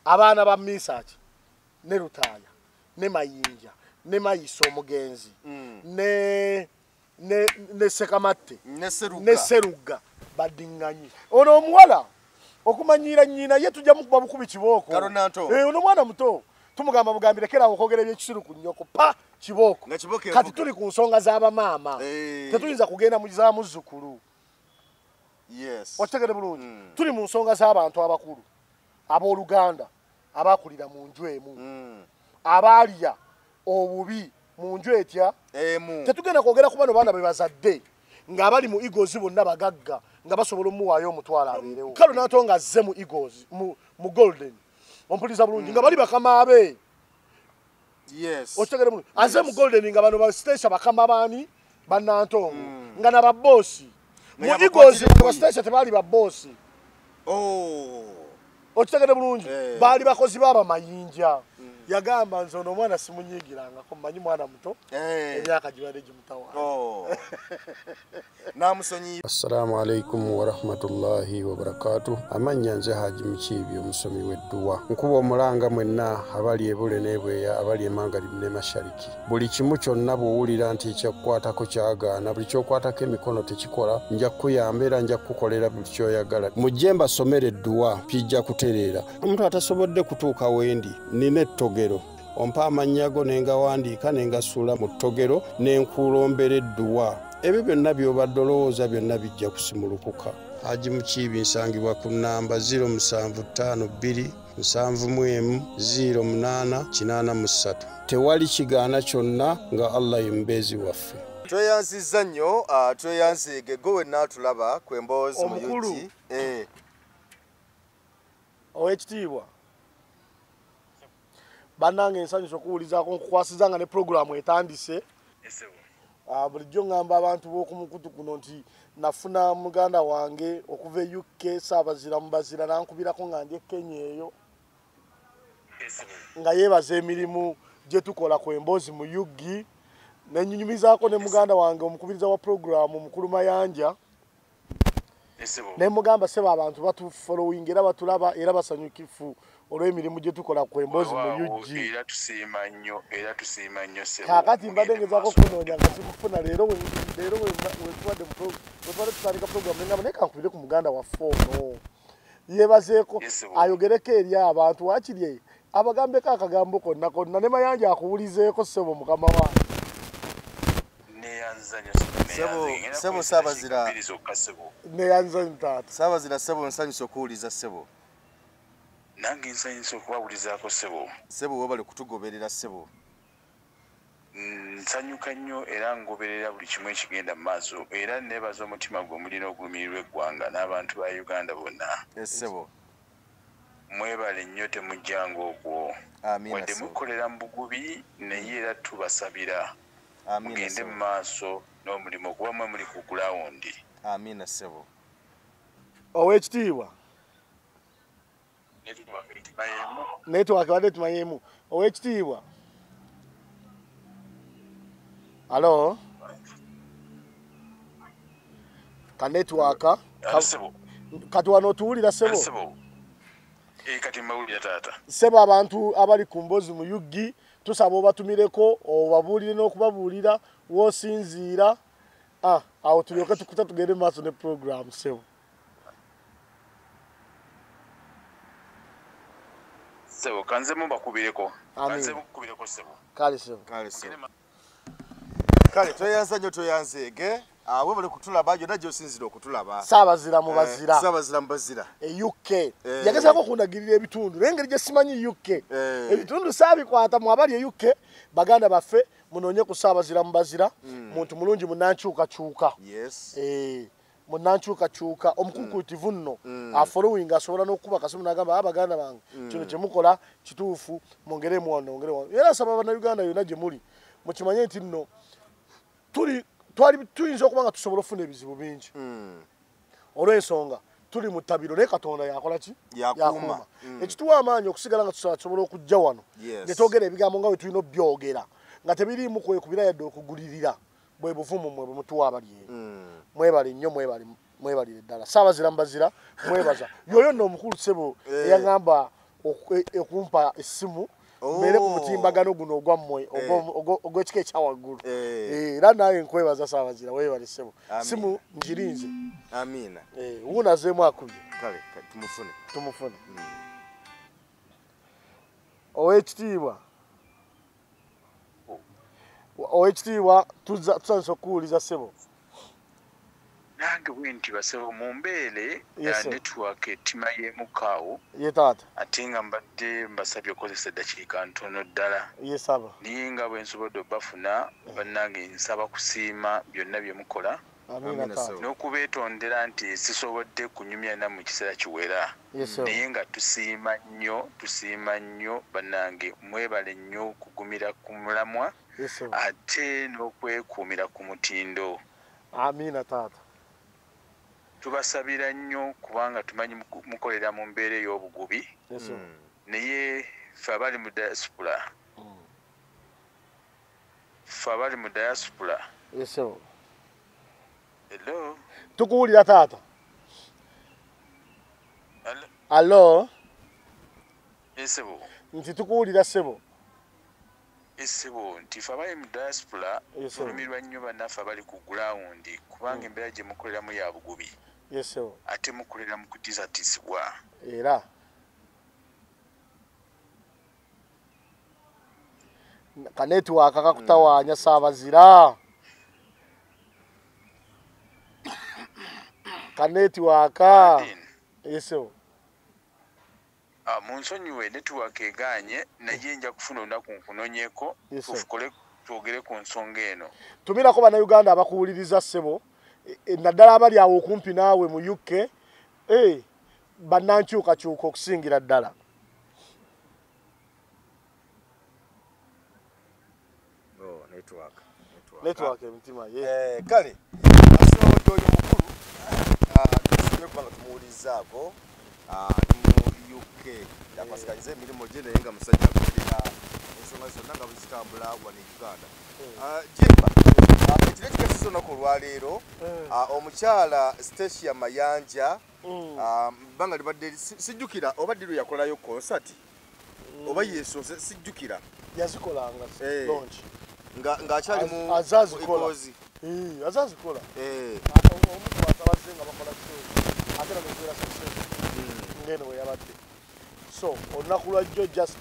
Abana ba Misaki ne Rutaya ne Mayinja ne Mayiso Mugenzi ne Sekamate ne Seruga badinganyi ono omuwala okumanyira nyina ye tujja mukuba bukubi kiboko ono mwana muto tumugamba mugambire kera okogera ebyekisiru ku nnyoko pa kiboko kati tuli ku nsonga z'aba maama tetuyinza kugenda mu za muzzukulu okitegere bulungi tuli mu nsonga z'abantu abakulu abooluganda abakulira mu nju emu abaalya obubi mu nju etya tetugenda kwogera ku bano baana be bazadde ng'abali mu Eagles bonna bagagga nga basobola omuwaayo omutwala abeerewo kalo n'ato nga azze mu Eagles mu Golden ompuliza bulungi nga bali bakama abe okitegere bulungi azze mu Golden nga bano basiteesha bakama baani bannantongo nga nababoosi mu Eagles basiteesha tebaali baboosi okitegere bulungi baali bakozi b'abamayinja yagamba nze ono omwana simunyigirangako mmanyi mwana muto emyaka gibadde gimutawaana assalamu alaikum warahmatullahi wabarakatuh amannya nze Haji Mukiibi omusomi w'edduwa nkuba omulanga mwenna abali ebule n'ebweya abali emangalibi ne mashariki buli kimu kyonna bw'owulira nti ekyakukwatako kyagaana buli kyokwatako emikono tekikola nja kukuyamba era nja kukukolera buli kyoyagala mujje mbasomere edduwa pijja kutereera omuntu atasobodde kutuuka wendi nina ettogero ompa amannya go nengawandiika nengasuula mu ttogero nenkulombera edduwa ebyo byonna by'obadde olowooza byonna bijja kusimulukuka Haji Mukiibi nsangibwa ku nnamba 0752 tewali kigaana kyonna nga Allah ye mubeezi waffe tweyanziza nnyo tweyanzige gwe wennaatulaba kwemboozi mu yuti owekitiibwa bannange ensanyusa okuwulizaako nkukwasizanga ne puroguramu etandise bulijjo ngamba abantu b'okumukutu kuno nti nafuna muganda wange okuva e UK Saabazira Mubazira nankubirako nga ndi Kenya eyo nga yeebaza emirimu gye tukola ku emboozi mu Yugi nenyunyumizaako ne muganda wange omukubiriza wa puroguramu Mukulu Mayanja ne mugamba seba abantu batufollowing era batulaba era basanyukifu olw'emirimu gye tukola ku emboozi mu Yugi era tusiima nnyo sebo kakati mbadde ngezaako kunoonya nga sikufuna leero wetubadde tutandika puroguramu nengamba naye kankubire ku muganda waffe ono yeebazeeko ayogereko eri abantu wakiri abagambeko akagambo konna konna ne Mayanja akuwulizeeko sebo mukama wange Sebo Saabazira neyanza ntaata Saabazira sebo nsanyusa okuwuliza sebo nange nsanyusa okuwawulizaako sebo webale kutugoberera sebo nsanyuka nnyo era ngoberera buli kimu ekigenda mu maaso era neebaza omutima gwe mulina ogulumirirwa eggwanga n'abantu ba Uganda bonna sebo mwebale nnyo temujjanga ogwo wadde mukolera mu bugubi naye era tubasabira mugende mu maaso n'omulimu kuba mwe muli ku gulawundi amina sebo owekitiibwa network badde tumanyeemu owekitiibwa alo ka network kati wano otuwulira sebo kati mbawulira taata sebo abantu abali ku mboozi mu Yugi tusaba obatumireko obabuulire n'okubabuulira w'osinziira awo tulyoke tukuta tugende mu maaso ne program sebo kanze mubakubireko sebo kale sebo kale tweyanza nnyo tweyanzeege we bali kutulaba gyonna gy'osinzira okutulaba Saabazira Mubazira Saabazira Mubazira UK yagezaako okundagirira ebitundu naye engeri gye simanyi UK ebitundu saabikwata mu abali e UK baganda baffe munoonye ku Saabazira Mubazira muntu mulungi munnankyukakyuka munnankyukakyuka omukunkutivu nno afollowing asobola n'okukuba akasimu n'agamba abaganda bange kino kye mukola kituufu mwongeremu wano era asaba bannayuganda yonna gye muli mukimanye nti nno tuyinza okuba nga tusobola okufuna ebizibu bingi olw'ensonga tuli mu ttabiro naye Katonda yakola ki yakuuma ekituwa amaanyi okusigala nga tusobola okujja wano ne twogera ebigambo nga bwe tulina obyogera nga tebiriimu kwekubira yadde okugulirira bwe buvumu mwe bwe mutuwa abali mwebale nnyo mwebalire ddala Saabazira Mubazira mwebaza yoyo nno omukulu sebo eyagamba okumpa essimu mbere ku mutimbagano guno ogwammwe ogw'ekika ekyawaggulu era naye nkwebaza Ssaabazira weebale ssebo simu ngirinze amina wuunazeemu akubye kale tumufune Oweekitiibwa tusanyusa okuwuliza ssebo nange bwenti basebo mu mbeere ya network ettima y'emukaawo ye taata ate nga mbadde mbasabye okukozesa eddakiika ntono ddala ye saba naye nga bwe nsobodde obbafuna bannange nsaba kusiima byonna bye mukola n'okubeetondera nti sisobodde kunyumya nammwe ekiseera kiwera naye nga tusiima nnyo bannange mwebale nnyo okugumira ku mulamwa ate n'okwekuumira ku mutindo. Amina taata. Tubasabira nnyo kubanga tumanyi mukolera mu mbeera ey'obugubi naye ffe abali mu diaspora hello tukuwulira taata allo esebo nti tukuwulira ssebo esebo nti ffe abali mu diaspora tulumirwa nnyo bannaffe abali ku ground kubanga embeera gye mukoleramu ya bugubi ate mukolera mu kutiisatiisibwa era kanetiwaaka kakutawaanya Ssaabazira kanetiwaaka esebo munsonyiwe netiwaaka egaanye naye nja kufuna olunaku nkunoonyeeko tukole twogere ku nsonga eno. Tumirako bannayuganda abakuwuliriza ssebo naddala abali awo okumpi naawe mu UK bannankyukakyuka okusingira ddala. Network emitima kale asobodde oyo mukulu tusibe kubanga tumuwulirizaako mu UK yakwasikanyiza emirimu gye naye nga musajja akulira ensonga zonna nga buzitambula wano e Uganda. Jimba ekiro ekigasiza olunaku olwaleero omukyala Stacia Mayanja bbanga libadde sijjukira oba ddi lwe yakolayo konsati oba yeesoose sijjukira yazikolanga launch ng'akyali mu azazikola omuntu wasabaze nga bakola ate namubeera success ngeno we yabadde so olunaku lwajjo just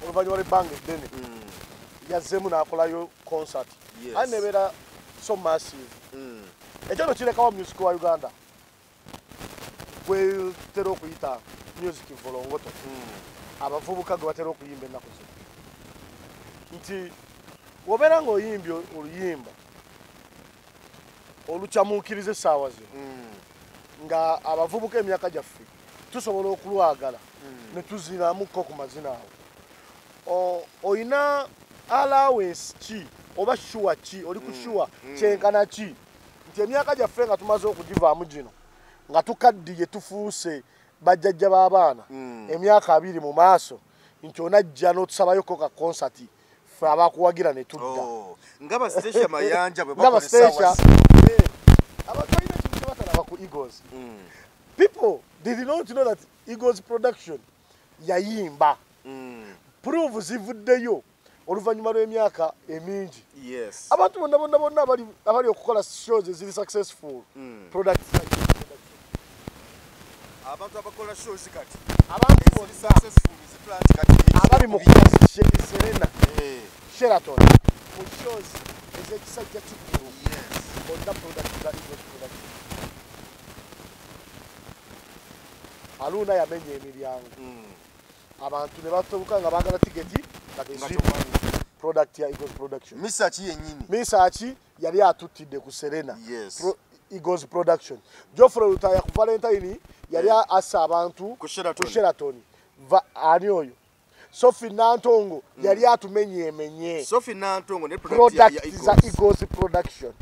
oluvannyuma lw'ebbanga eddene yazzeemu n'akolayo concert ate nebeera so massive ekyo no kirekawo music wa Uganda gwetera okuyita music volongoto abavubuka gwe batera okuyimba ennaku zino nti wobeera ng'oyimbye oluyimba olukyamuukiriza essaawa zino nga abavubuka emyaka gyaffe tusobola okulwagala ne tuzinamukko ku mazina awo oyina allowance ki oba shuwa ki oli ku shuwa kyenkana ki nti emyaka gyaffe nga tumaze okugivaamu gino nga tukaddiye tufuuse bajjajja b'abaana emyaka 2 mu maaso nti onajja n'otusabayoko ka konsati ffe abakuwagira ne tudda ngaba Stacia Mayanja bwe bakolesa abatalina kintu batalaba ku Eagles. People did not know that Eagles production yayimba prove zivuddeyo oluvannyuma lw'emyaka emingi. Abantu bonna abali okukola shows eziri successful product abantu abakola shows kati abantu successful abali mu Serena Sheraton mu shows ez'ekisajja kikulu bonna product za Eagles production. Aluna yamenye emiryango abantu ne batobuka nga bagala tiketi product ya Eagles production. Misachi yali atutidde ku Serena Eagles production. Geoffrey Lutaya ku Valentine yali asa abantu ku Sheraton ani oyo Sophie Nantongo yali atumenye Sophie Nantongo ne product ya Eagles production.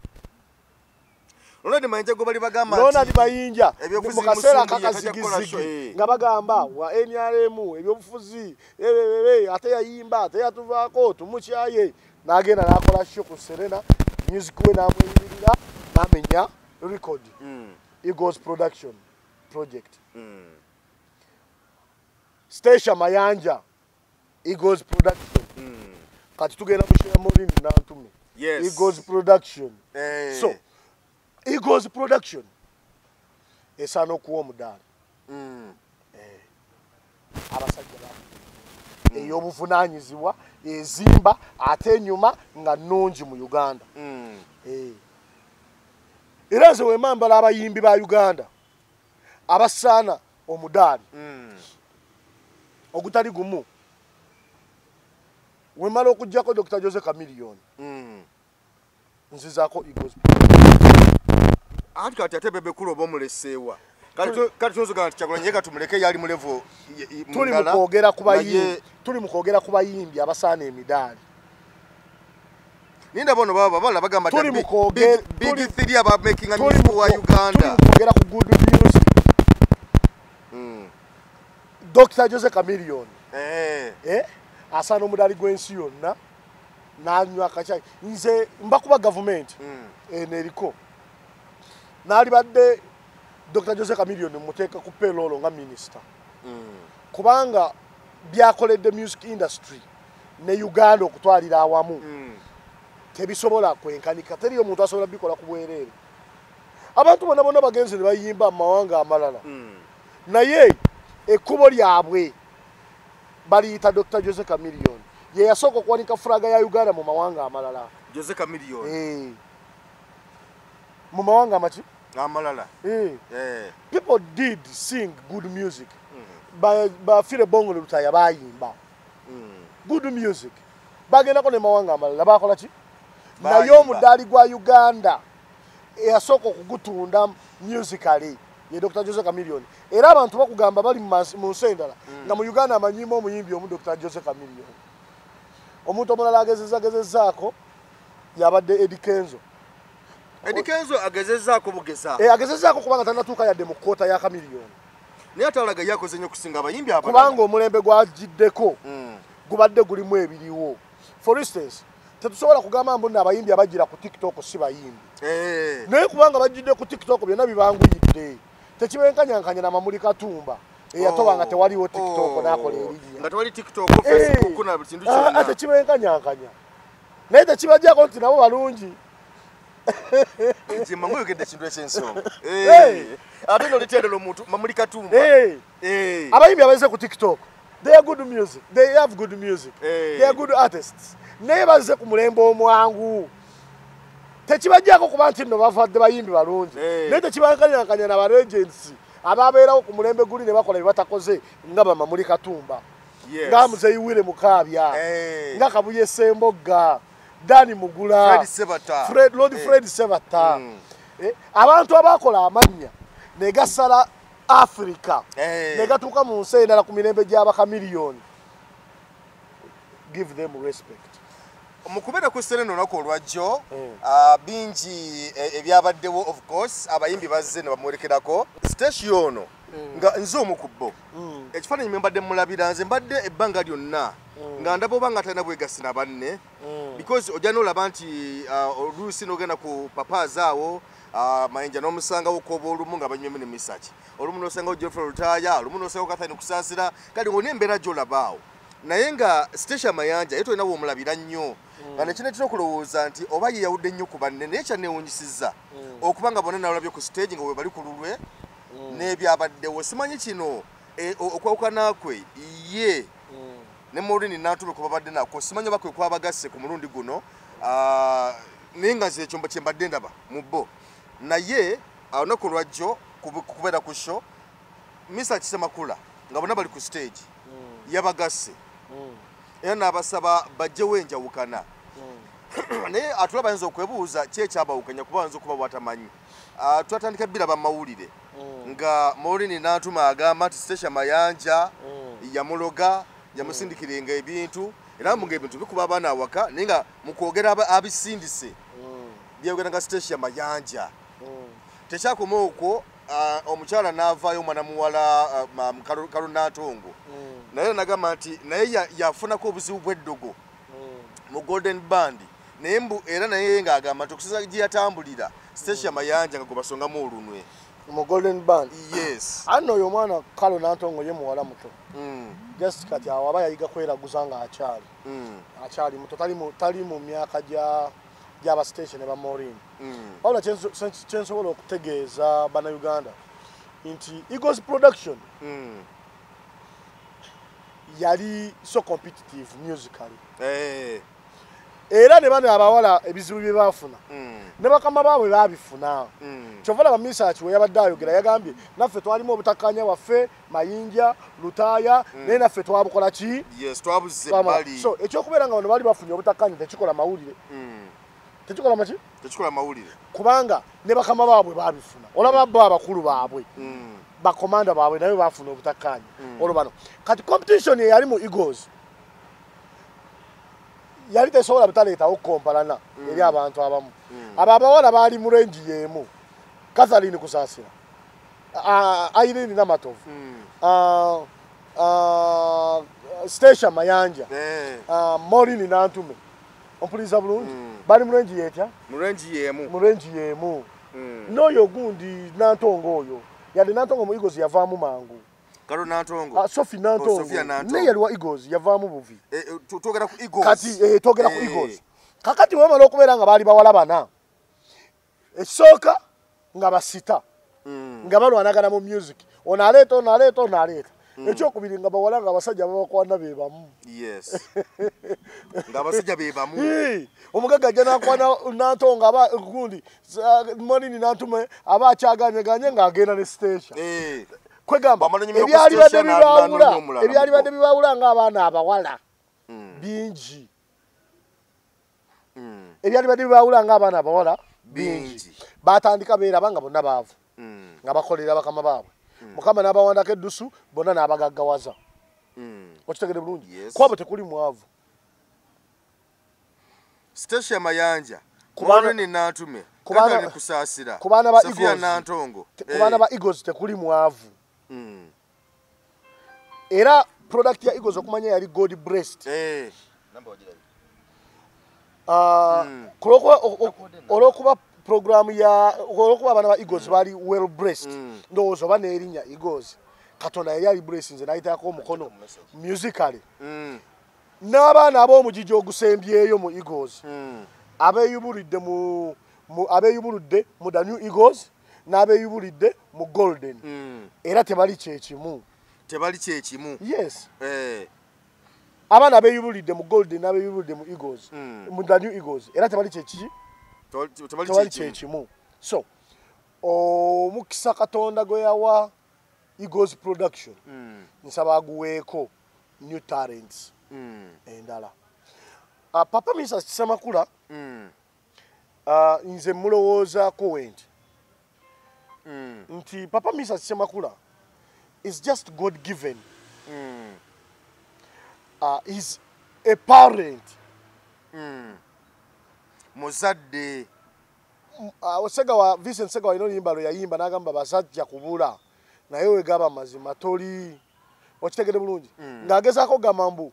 Ronald Mayinja go bali bagamba Ronald Mayinja mu kaseera kakazigizigi nga bagamba wa NRM ebyobufuzi ate yayimba ate yatuvaako tumukyaye n'agenda n'akola show ku Serena music we n'amweyimirira n'amenya record Eagles production project. Station Mayanja Eagles Production kati tugenda kushare Morini Nantume Eagles Production so Eagles Production esana okuwa omudala abasajja ba ey'obuvunanyizibwa ezimba ate enyuma nga nnungi mu Uganda era nze wemambala abayimbi ba Uganda abasaana omudali ogutali gumu wemala okujjako Dr. Jose Chameleone nzizaako Eagles ati kati ate bebe kulo bomuleseewa kati tuzoga nti Kyagulanyi yeka tumuleke yali mu level tuli mu kwogera ku bayimbi abasaana emidali ninda bono baba bagamba big three aba making a music wa Uganda tuli mu kwogera ku good music Dr. Jose Chameleone asana omudali gwensi yonna nanywa kachai nze mbakuba government neriko nali badde Dr. Jose Chameleone muteeka ku payroll nga minister kubanga byakoledde music industry ne Uganda okutwalira awamu tebisobola kwenkanika teriyo omuntu asobola bikola ku bwerere abantu bonna bagenzi ne bayimba amawanga amalala naye ekkubo lyabwe baliyita Dr. Jose Chameleone ye yasooka okuwanika fulaga ya Uganda mu mawanga amalala Jose Chameleone mu mawanga amaki amalala people did sing good music ba Fire Bongo Lutaya bayimba good music bagenda ko ne mawanga amalala bakola ki naye omudali gwa Uganda yasooka okugutunda musically ye Dr. Jose Chameleone era abantu bakugamba bali mu nsendala nga mu Uganda amanyimba omuyimbi omu Dr. Jose Chameleone omuntu omulala agezezaako yabadde Eddie Kenzo agezezaako bugeza agezezaako kubanga tanatuuka yadde mu kkoota ya Chameleone naye atalaga yakoze nnyo kusinga abayimbi abalala kubanga omulembe gwagiddeko gubadde gulimu ebiriwo for instance tetusobola kugamba mbu abayimbi abagira ku TikTok si bayimbi naye kubanga bajjidde ku TikTok byonna bibanguyidde tekibenkanyankanya na Mamuli Katumba eyatoba nga tewaliwo TikTok nakola erinya nga tewali TikTok Facebook na bintu kyonna tekibenkanyankanya naye tekibajjako nti nabo balungi Jimma ngoyo gede kintu ekyensonga ate no litendelo omuntu Mamuli Katumba abayimbi abaze ku TikTok they are good music they have good music they are good artists naye baze ku mulembe omwangu tekibajjako kuba nti nno bavadde bayimbi balungi naye tekibankanyankanya na baregensi ababeerawo ku mulembe guli ne bakola bibatakoze nga Mamuli Katumba nga Muzeyiwire Mukaabya nga Kabuye Sembogga Dani Mugula Fred Sebata abantu abakola amanya ne gasala Africa ne gatuuka mu nsi endala ku mirembe gy'aba Chameleone give them respect mukubera ku sereno nako olwajjo bingi ebyabaddewo of course abayimbi bazze ne bamuwerekerako station ono nga nze omukubbo ekifaananyi mwe mbadde mulabira nze mbadde ebbanga lyonna nga ndaba oba nga talina bwegasi na banne because ojja n'olaba nti oluusi n'ogenda ku papaazi awo Mayinja n'omusangawo kooba olumu nga banywemu ne misaki olumu n'osangawo Geoffrey Lutaaya olumu n'osangawo Catherine Kusaasira kale ng'olina embeera gy'olabaawo naye nga Station Mayanja ye tolina bw'omulabira nnyo nga nekino ekina okulowooza nti oba ye yawudde nnyo ku banne naye kyanneewuunyisizza okuba nga bonna nalabye ku stage nga we bali ku lulwe n'ebyabaddewo simanyi kino okwawukana kwe ye ne Maureen Nantume kwe babadde nako simanyi oba kwe kwabagasse ku mulundi guno naye nga nze ekyo kye mbadde ndaba mu bo naye olunaku lwajjo kubeera ku show Mr. Kisemakula nga bonna bali ku stage yabagasse era n'abasaba bajjewo enjawukana naye atulaba ayinza okwebuuza ki ekyabawukanya kuba ayinza okuba bwatamanyi twatandika biraba mawulire nga Maureen Nantume agamba nti Station Mayanja yamuloga yamusindikirenga ebintu era munga ebintu bikuba abaana awaka naye nga mukwogera abisindise byogera nga Station Mayanja tekyakoma okwo omukyala n'avaayo omwana muwala Kalunatongo naye nagamba nti naye yafunako obuzibu bw'eddogo mu Golden Band naye era naye ng'agamba nti okusinza gye yatambulira Station Mayanja nga gwe basongamu olunwe mu Golden Band. Yes. Ano oyo mwana Kalo Nantongo ye muwala muto. Just kati awaba yayiga kweraguza nga akyali. Akyali muto tali mu myaka gy'aba station ne ba Maureen. Wabula kyensobola okutegeeza bannayuganda nti Eagles production yali so competitive musically. Era ne bano abawala ebizibu bye baafuna ne bakama baabwe baabifuna. Kyovala ba Misachi we yabadde ayogera yagambye naffe twalimu obutakkaanya waffe Mayinja Lutaaya naye naffe twabukola ki? Yes, twabuze bali. So ekyokubeera nga bano bali bafunye obutakkaanya tekikola mawulire. Tekikola maki? Tekikola mawulire. Kubanga ne bakama baabwe baabifuna. Olaba bo abakulu baabwe. Bakomanda baabwe nayo baafuna obutakkaanya. Olwo bano kati competition ye yali mu Eagles. Yali tesobola butaleetawo kompalana eri abantu abamu. Abo abawala baali mu range y'emu. Catherine Kusaasira. Irene Namatovu. Station Mayanja. Maureen Nantume. Ompuliza bulungi. Bali mu range yetya? Mu range y'emu. Mu range y'emu. N'oyo gundi Nantongo oyo. Yali Nantongo mu Eagles yavaamu mangu. Kalo Nantongo. Sophie Nantongo. Ne yali wa Eagles yavaamu buvi. Togera ku Eagles. Kati togera ku Eagles. Kakati wamala okubeera nga baali bawala bana. Ekisooka nga basita. Nga balwanagana mu music. Ono aleeta. Ekyokubiri nga bawala nga abasajja babakwana be bamu. Yes. Nga abasajja be bamu. Omugagga ajja nakwana Nantongo aba gundi Maureen Nantume aba akyaganyeganye ng'agenda ne station. Kwegamba ebyali badde bibawula ng'abaana abawala bingi. Ebyali badde bibawula ng'abaana abawala bingi. Batandika beeraba nga bonna baavu nga bakolera bakama baabwe. Mukama n'abawandako eddusu bonna n'abagaggawaza. Okitegedde bulungi? Kwabo tekuli mwavu. Station Mayanja. Maureen Nantume. Catherine Kusaasira. Sophia Nantongo. Kubaana ba Eagles tekuli mwavu. Era product ya Eagles okumanya yali God Breast. Olwokuba program ya olwokuba abana ba Eagles bali well breast. Ndowooza oba n'erinnya Eagles. Katonda yali ali breast nze n'ayitako omukono musically. N'abaana ab'omugigi ogusembyeyo mu Eagles. Abeeyubulidde mu The New Eagles n'abeeyubulidde mu Golden. Era tebali kyekimu. Yes. Abaana abeeyubulidde mu Golden n'abeeyubulidde mu Eagles. Mu The New Eagles. Era tebali kyekiki? Tebali kyekimu. So, omukisa Katonda gwe yawa Eagles production. Nsaba aguweeko new talents. Endala. Papa Misa Kisamakula. Nze mulowoozaako wenti. Nti Papa Misa Kisamakula is just God given. He's a parent. Muzadde. Vincent Segawa ino limbalo yayimba n'agamba basajja kubula. Naye wegaba mazima toli. Okitegedde bulungi. Ng'agezaako gamba mbu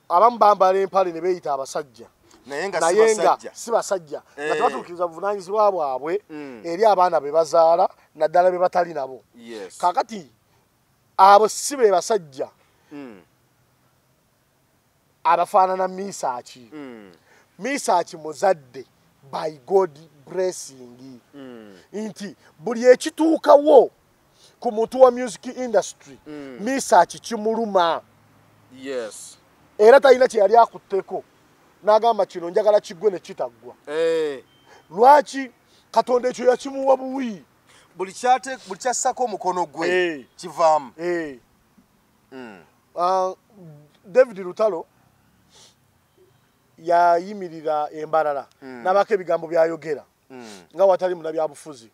abamu bambala empale ne beeyita abasajja. Naye nga si basajja. Nga tebatuukiriza buvunaanyizibwa bwabwe eri abaana be bazaala naddala be batali nabo. Kaakati abo si be basajja. Abafaanana Misachi. Misachi muzadde by God blessing. Nti buli ekituukawo ku muntu wa music industry Misachi kimuluma. Yes. Era talina kye yali akutteko n'agamba kino njagala kiggwe ne kitaggwa. Lwaki Katonda ekyo yakimuwa buwi? Buli kyassako omukono gwe kivaamu. David Lutalo yayimirira embalala n'abako ebigambo byayogera nga watali munabyabufuzi.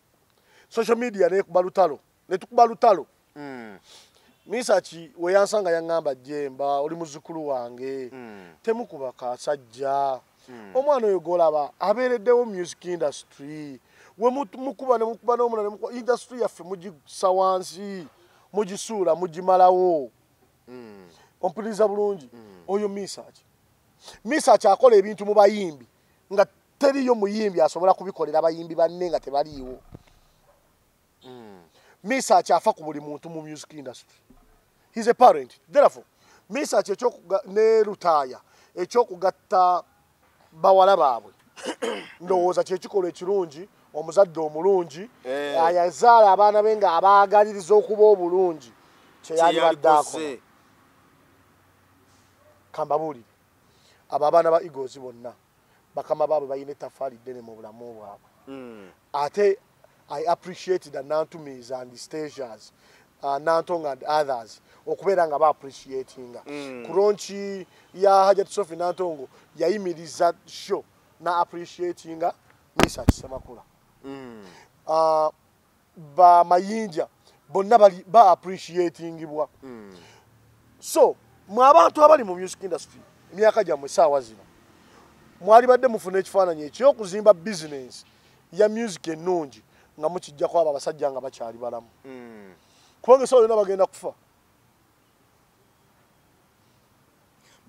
Social media nekuba Lutalo netukuba Lutalo. Misachi we yansanga yaŋŋamba Jemba oli muzzukulu wange temukuba kasajja. Omwana oyo golaba abeereddewo music industry. We mukuba n'omulala industry yaffe mugisa wansi mugisuula mugimalawo. Ompuliriza bulungi oyo Misachi akola ebintu mu bayimbi nga teriyo muyimbi asobola kubikolera abayimbi banne nga tebaliiwo. Misa kyafa ku buli muntu mu music industry. He's a parent. Therefore, Misa ne rutaya ekyokugatta bawala baabwe. Ndowooza kyekikola ekirungi omuzadde omulungi ayazaala abaana be nga abaagaliriza okuba obulungi kyeyali baddaako. Kambabuulire abo abaana ba Eagles bonna bakama baabwe balina ettaffaali ddene mu bulamu bwabwe. Ate I appreciate the Nantumis and the Stagers, Nantong and others. Okubeera nga ba appreciatinga. Kulonchi ya Hajat Sophie Nantongo yayimiriza show na appreciatinga Misa Kisemakula. Ba Mayinja bonna ba appreciatingibwa. So mwe abantu abali mu music industry emyaka gyammwe saawa zino mwali badde mufuna ekifaananyi eky'okuzimba business ya music ennungi nga mukijjako abo abasajja nga bakyali balamu. Kubanga ensolo yonna bagenda kufa.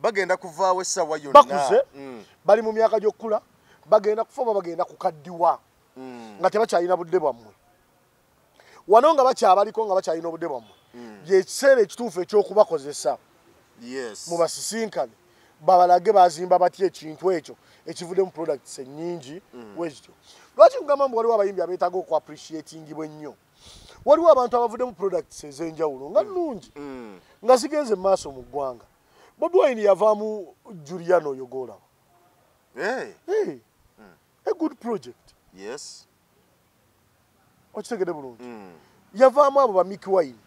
Bagenda kuvaawo essaawa yonna. Bakuze bali mu myaka gy'okukula bagenda kufa oba bagenda kukaddiwa nga tebakyalina budde bwammwe. Wano nga bakyabaliko nga bakyalina obudde bwammwe yekiseera ekituufu ekyokubakozesa. Mubasisinkane babalage bazimba batya ekintu ekyo ekivuddemu products ennyingi wekityo. Lwaki nkugamba mbu waliwo abayimbi abeetaaga oku appreciatingibwa ennyo. Waliwo abantu abavuddemu products ez'enjawulo nga nnungi nga zigenze mu maaso mu ggwanga. Bobi Wine yavaamu Juliana oyo goolaba. A good project. Okitegedde bulungi. Yavaamu abo ba Mickey Wine.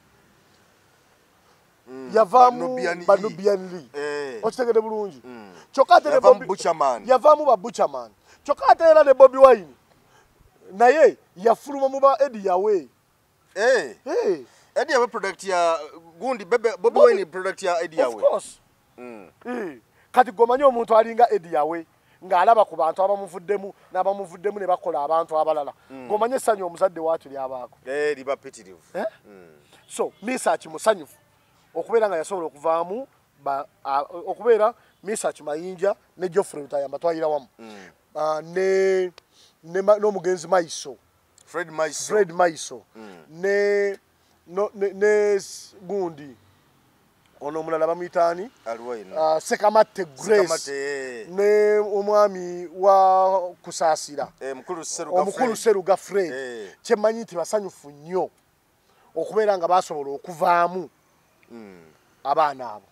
Yavaamu Banubian Lee. Okitegedde bulungi. Kyokka ate ne Bobby yavaamu ba Butcherman. Kyokka ate era ne Bobi Wine naye yafuluma mu ba Eddie Yawe. Eddie Yawe product ya gundi Bobi Wine product ya Eddie Yawe. Of course. Kati gomanye omuntu alinga Eddie Yawe ng'alaba ku bantu abamuvuddemu n'abamuvuddemu ne bakola abantu abalala. Gomanye essanyu omuzadde waakyo lyabaako. Liba pitirivu. So Misa kimusanyufu okubeera nga yasobola okuvaamu okubeera Misa Kimayinja ne Geoffrey Rutayamba twayira wamu. N'omugenzi Maiso. Fred Maiso. Ne gundi ono omulala bamuyitaani Sekamate Grace ne omwami wa Kusaasira omukulu Seruga Fred. Kyemmanyi nti basanyufu nnyo okubeera nga basobola okuvaamu abaana abo.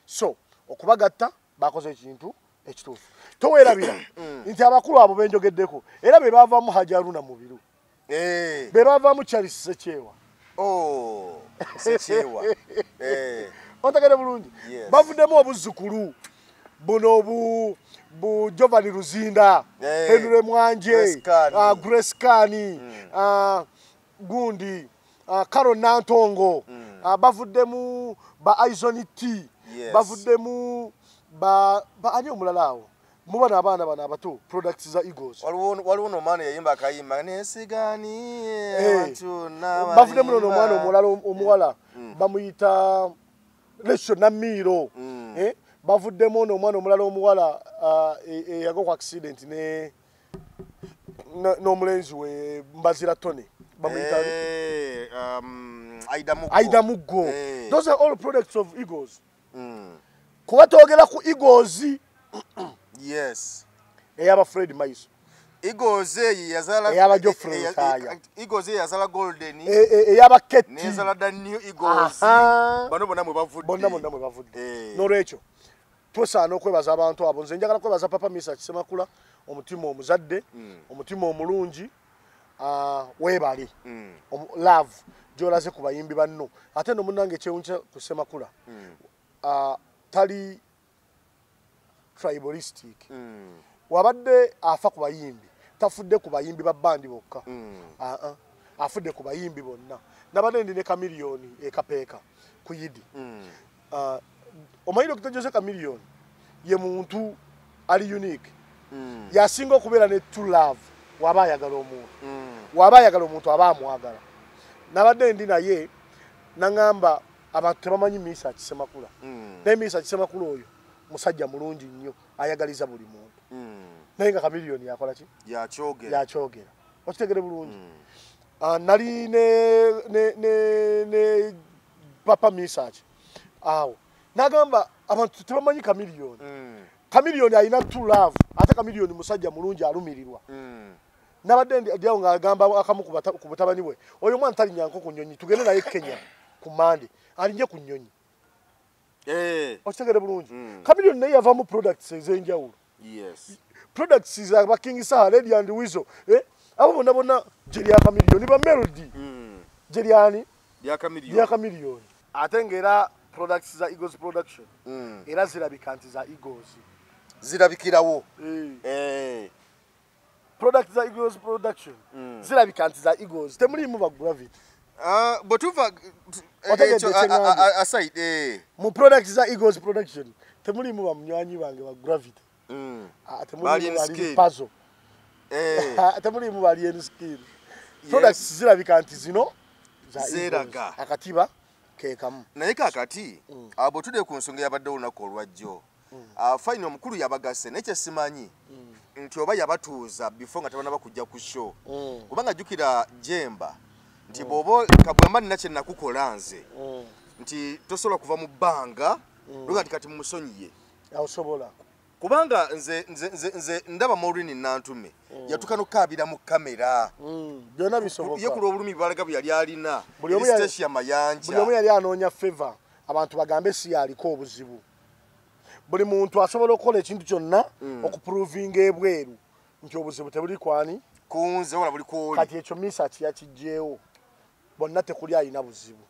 So okubagatta bakoze ekintu ekituufu. Toweerabira nti abakulu abo benjogeddeko era be baavaamu Hajaruna Mubiru, be baavaamu Charles Sekyewa. Sekyewa. Ontegedde bulungi. Bavuddemu obuzzukulu buno bu Giovanni Luzinda, Henry Mwanje, Grace Kani, gundi Carol Nantongo, bavuddemu ba Aizoni T, bavuddemu ba ani omulala awo mubana abaana bana abato products za Eagles. Waliwo n'omwana yayimba akayimba nesigani abantu n'abantu. Bavuddemu n'omwana omulala omuwala bamuyita Lesho Namiro. Bavuddemu n'omwana omulala omuwala eyagwa ku accident n'omulenzi we Mbazira Tony bamuyita Aida Mugo. Those are all products of Eagles. Kuba twogera ku Eagles eyaba Fred Maiso. Eagles yazala eyaba Geoffrey Rutaya. Eagles yazala Golden eyaba Ketty nezala the new Eagles. Bano bonna mwe bavudde. N'olwekyo tusaana okwebaza abantu abo. Nze njagala kwebaza Papa Misa Kisemakula, omutima omuzadde, omutima omulungi, weebale love gy'olaze ku bayimbi banno. Ate no munnange ekyewuunya ku Semakula tali tribalistic. Wabadde afa ku bayimbi tafudde ku bayimbi ba bandi bokka. Afudde ku bayimbi bonna. Nabadde ndi ne Kamiliyoni ekapeeka ku Yidi. Omanyi Dr. Jose Kamiliyoni ye muntu ali unique. Yasinga okubeera ne true love waba ayagala omuntu. Waba ayagala omuntu aba amwagala. Nabadde ndi naye nangamba abantu tebamanyi Misa Kisemakula. Naye Misa Kisemakula oyo musajja mulungi nnyo ayagaliza buli muntu. Naye nga Kamiliyoni yakola ki? Yakyogera. Okitegere bulungi. nali ne papa Misachi awo nagamba abantu tebamanyi Chameleone Chameleone alina true love ate Chameleone musajja mulungi alumirirwa nabadde ndiawo ngagamba akamu ku batabani bwe oyo mwana talinyanko ku nnyonyi tugende naye Kenya ku Mande alinje ku nnyonyi okitegere bulungi Chameleone naye yava mu products ez'enjawulo products za ba King Saha Lady and Weasel abo bonna Jerry Chameleone ba Melody Jerry ya Chameleone ate ngera products za Eagles production era zirabika nti za Eagles zirabikirawo products za Eagles production zirabika nti za Eagles temulimu ba Gravity botuva aside mu products za Eagles production temulimu ba mnywanyi bange ba Gravity temulimu bali puzzle temulimu bali en skill products zirabika nti zino zeraga akatiba kekamu naye kakati abo tude ku nsonga yabadde olunako olwajjo final omukulu yabagase nekye simanyi nti oba yabatuuza before nga tabana bakujja ku show kubanga jukira Jemba nti bobo kabwamba nina kye nakukola nze nti tosobola kuva mu bbanga luga kati mumusonyiye osobola kubanga nze ndaba Maureen Nantume yatukano kabira mu kamera byona bisoboka yekulu obulumi balaga yali alina station mayanja buli omu yali anoonya favor abantu bagambe si yaliko obuzibu buli muntu asobola okukola ekintu kyonna okuproving ebweru nti obuzibu tebuli kwani kunze wala buli kwoli kati ekyo Misachi yakijjeewo bonna tekuli alina buzibu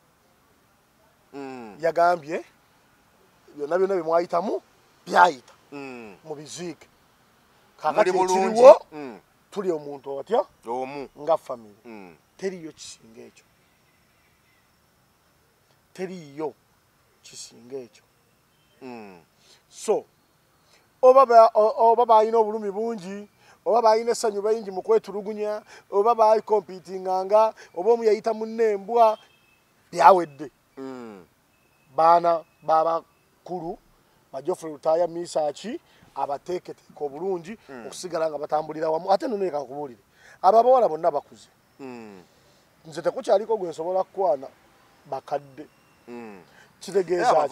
yagambye byonna bimwayitamu byayita mu biziike kakati ekiriwo tuli omuntu otya omu nga family teriyo kisinga ekyo teriyo kisinga ekyo so oba bayina obulumi bungi oba bayina essanyu bayingi mu kwetulugunya oba bayi competinganga oba omu yayita munnembwa byawedde baana babakulu Majofre Lutaya Misachi abateeketeeka obulungi okusigala nga batambulira wamu ate nno eka kubulire ababawala bonna bakuze nze tekukyaliko gwe nsobola kukwana bakadde kitegeeza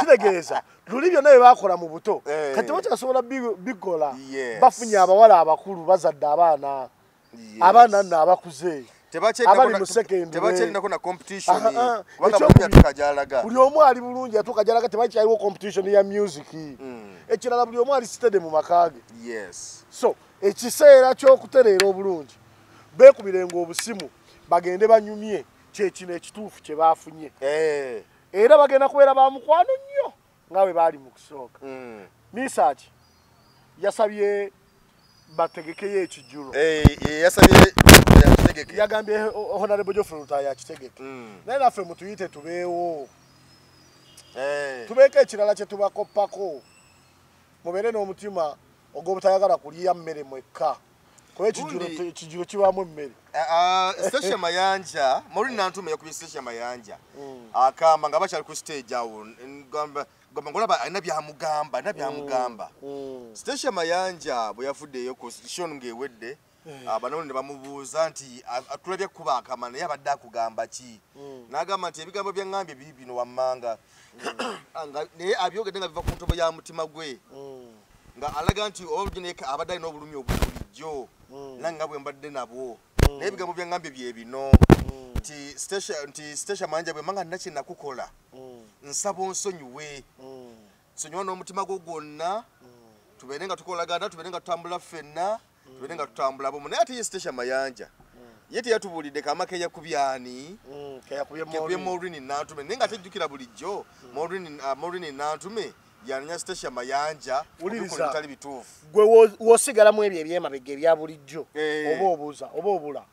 kitegeeza luli byonna bye bakola mu buto kati bakyasobola bigola bafunye abawala abakulu bazadde abaana nno abakuze tebakyalinako na competition kubanga buli atukajalaga buli omu ali bulungi atukajalaga tebakyaliwo competition ya music ekirala buli omu ali sitede mu makage so ekiseera ky'okutereera obulungi beekubirenga obusimu bagende banyumye kyekino ekituufu kye baafunye era bagenda kubeera ba mukwano nnyo nga bwe baali mu kusooka Misachi yasabye bategekeyo ekijjulo yagambye Honorable Geoffrey Lutaya akitegeke naye naffe mutuyite tubeewo tubeeko ekirala kye tubakoppako mubeere n'omutima ogw'obutayagala kuliya mmere mwekka kuba ekijjulo kibaamu emmere station mayanja Maureen Nantume yakubye station mayanja akamba nga bakyali ku stage awo ngolaba alina byamugamba station mayanja bwe yafuddeyo ku show ng'ewedde abanone ne bamubuuza nti atulabye kuba akama naye abadde akugamba ki n'agamba nti ebigambo byangambye bino wammanga naye abyogedde nga biva ku ntobo ya mutima gwe nga alaga nti olujineka abadde alina obulumi obulijjo nange nga bwe mbadde nabwo naye ebigambo byangambye bye bino nti station manja bwe manga nina kye nakukola nsaba onsonyiwe nsonyiwa n'omutima gwo gwonna tubeere nga tukolagana tubeere nga tutambula ffenna tubeere nga tutambula bomu naye ate ye station mayanja ye teyatubuulidde kamake yakubyani keyakubye Maureen Nantume naye nga tejjukira bulijjo Maureen Nantume yanenya station mayanja bitali bituufu gwe wosigalamu ebyo ebyemabega ebya bulijjo oba obuuza oba obula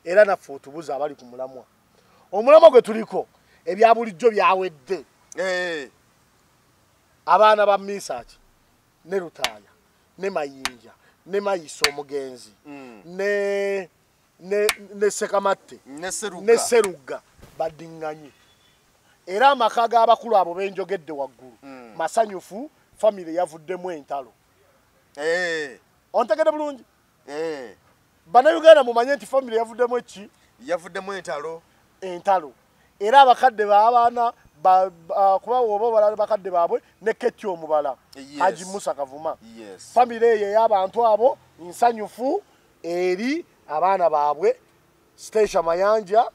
era naffe otubuuza abali ku mulamwa omulamwa gwe tuliko ebya bulijjo byawedde abaana ba Misachi ne Lutaya ne Mayinja ne Mayiso omugenzi ne Sekamatte ne Seruga badinganye era amaka g'abakulu abo benjogedde waggulu masanyufu family yavuddemu entalo ontegedde bulungi Bannayuganda mumanye nti family yavuddemu eki yavuddemu entalo era abakadde b'abaana kuba oba balala bakadde baabwe ne Ketty omubala Haji Musa Kavuma family eyo y'abantu abo nsanyufu eri abaana baabwe Stesha Mayanja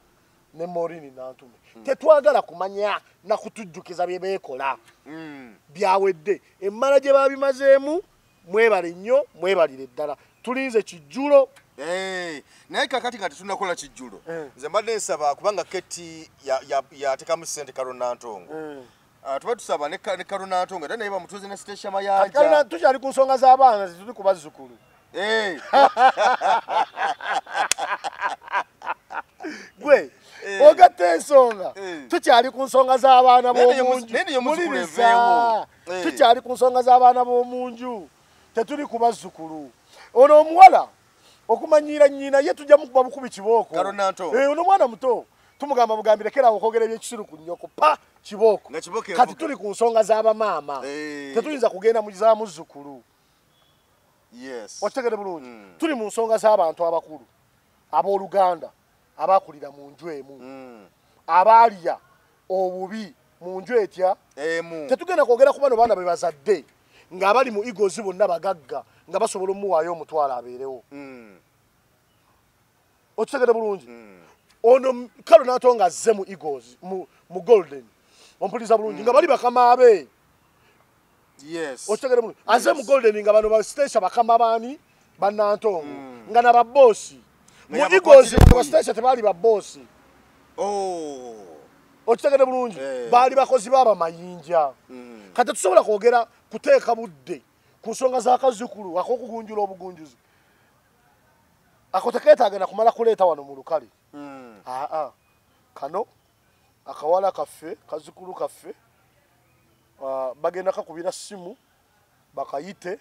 ne Morini Nantume tetwagala kumanya na kutujjukiza bye beekola byawedde emmala gye babimazeemu mwebale nnyo mwebalire ddala tulinze kijjulo naye kakati nga tetunakola kijjulo nze mbadde nsaba kubanga Ketty yatekamu ssente Karo Nantongo tuba tusaba ne Karo Nantongo era naye bamutuuze ne Stesha Mayanja tukyali ku nsonga z'abaana tetuli ku bazzukulu gwe ogatta ensonga tukyali ku nsonga z'abaana b'omunju tukyali ku nsonga z'abaana b'omunju tetuli ku bazzukulu ono omuwala okumanyira nnyina ye tujja mukuba bukubi kibooko ono mwana muto tumugamba bugambire kerawo okwogera ebyekisiru ku nnyoko pa kibooko kati tuli ku nsonga z'abamaama tetuyinza kugenda mu za muzzukulu okitegere bulungi tuli mu nsonga z'abantu abakulu abooluganda abakulira mu nju emu abaalya obubi mu nju etya tetugenda kwogera ku bano baana be bazadde ng'abali mu Eagles bonna bagagga nga basobola omuwaayo omutwalo abeerewo okitegere bulungi ono Karo Nantongo azze mu Eagles mu Golden ompuliza bulungi nga bali bakama abe okitegere bulungi azze mu Golden nga bano ba Stesha bakama baani bannantongo nga nababoosi mu Eagles ba Stesha tebaali baboosi okitegere bulungi baali bakozi b'abamayinja kati tusobola kwogera kuteeka budde ku nsonga z'akazzukulu ak'okugunjula obugunjuzi ako tekeetaagenda kumala kuleeta wano mu lukale kano akawala kaffe kazzukulu kaffe bagenda kakubira ssimu bakayite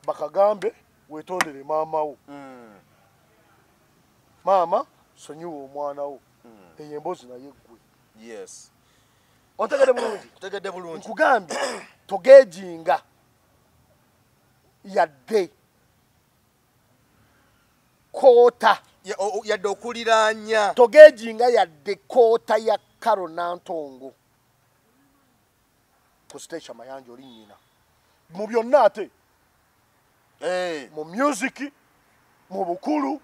bakagambe weetondere maama wo maama sonyiwa omwana wo eyo emboozi naye ggwe otegedde bulungi nkugambye togeejinga yadde koota yadde okuliraanya togeejinga yadde koota ya Karo Nantongo ku Stesha Mayanja oli nnyina mu byonna ate mu music mu bukulu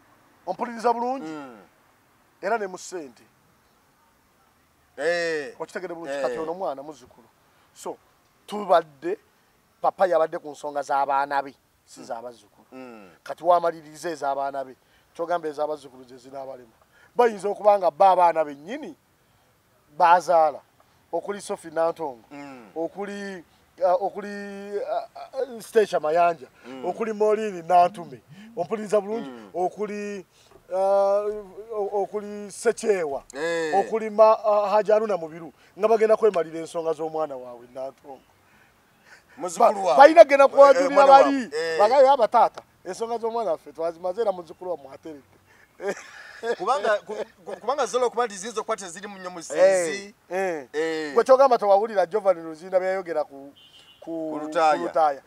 ompuliriza bulungi era ne mu ssente okitegere bulungi kati ono mwana muzzukulu so tubadde papa yabadde ku nsonga z'abaana be si z'abazzukulu kati wamaliriza ez'abaana be kyogamba ez'abazzukulu ze zinaabalema bayinza okuba nga bba abaana bennyini bazaala okuli Sophie Nantongo okuli Stesha Mayanja okuli Morini Nantume ompuliriza bulungi okuli Sekyewa okuli Haji Aruna Mubiru nga bagenda kwemalira ensonga z'omwana waabwe Nantongo balina genda kuwajulira bali bagayo abataata ensonga z'omwana waffe twazimaze era muzzukulu wa mwateredde kubanga zola okuba nti ziyinza okuba teziri mu nnyo musizi gwe kyogamba tewawulira Giovanni Luzinda byayogera ku Lutaaya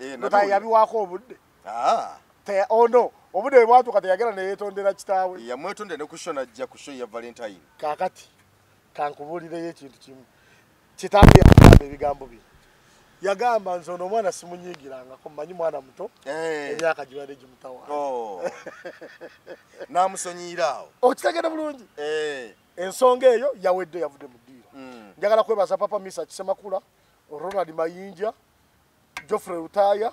yabiwaako obudde ono obudde bwe bwatuuka teyagera neyeetondera kitaawe yamwetondera ne kusho najja kusho ya Valentine kaakati kankubuulireyo ekintu kimu kitaawe yagamba ebigambo bye yagamba nze ono omwana simunyiigirangako mmanyi mwana muto emyaka gibadde gimutawaana n'amusonyiira awo okitegere bulungi ensonga eyo yawedde yavudde mu ddiiro njagala kwebaza papa Misa Kisemakula Ronald Mayinja Geoffrey Lutaaya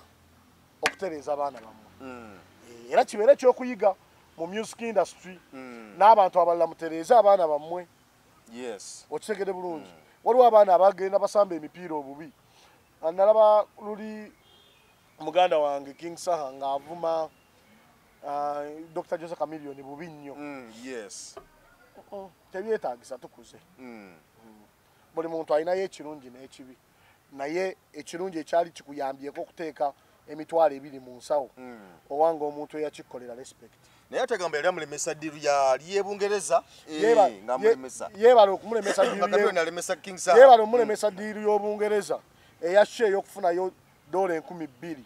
okutereeza abaana bammwe era kibeere ekyokuyiga mu music industry n'abantu abalala mutereeze abaana bammwe okitegere bulungi waliwo abaana abagenda basamba emipiira obubi nalaba luli muganda wange King Saha ng'avuma Dr. Jose Chameleon bubi nnyo tebyetaagisa tukuze buli muntu alinayo ekirungi n'ekibi naye ekirungi ekyali kikuyambyeko okuteeka emitwalo ebiri mu nsawo owanga omuntu eyakikolera respect naye atagamba yali amulemesa ddiru yali ebungereza yeebala okumulemesa ddiru y'obungereza eyashe ey'okufunayo $2,000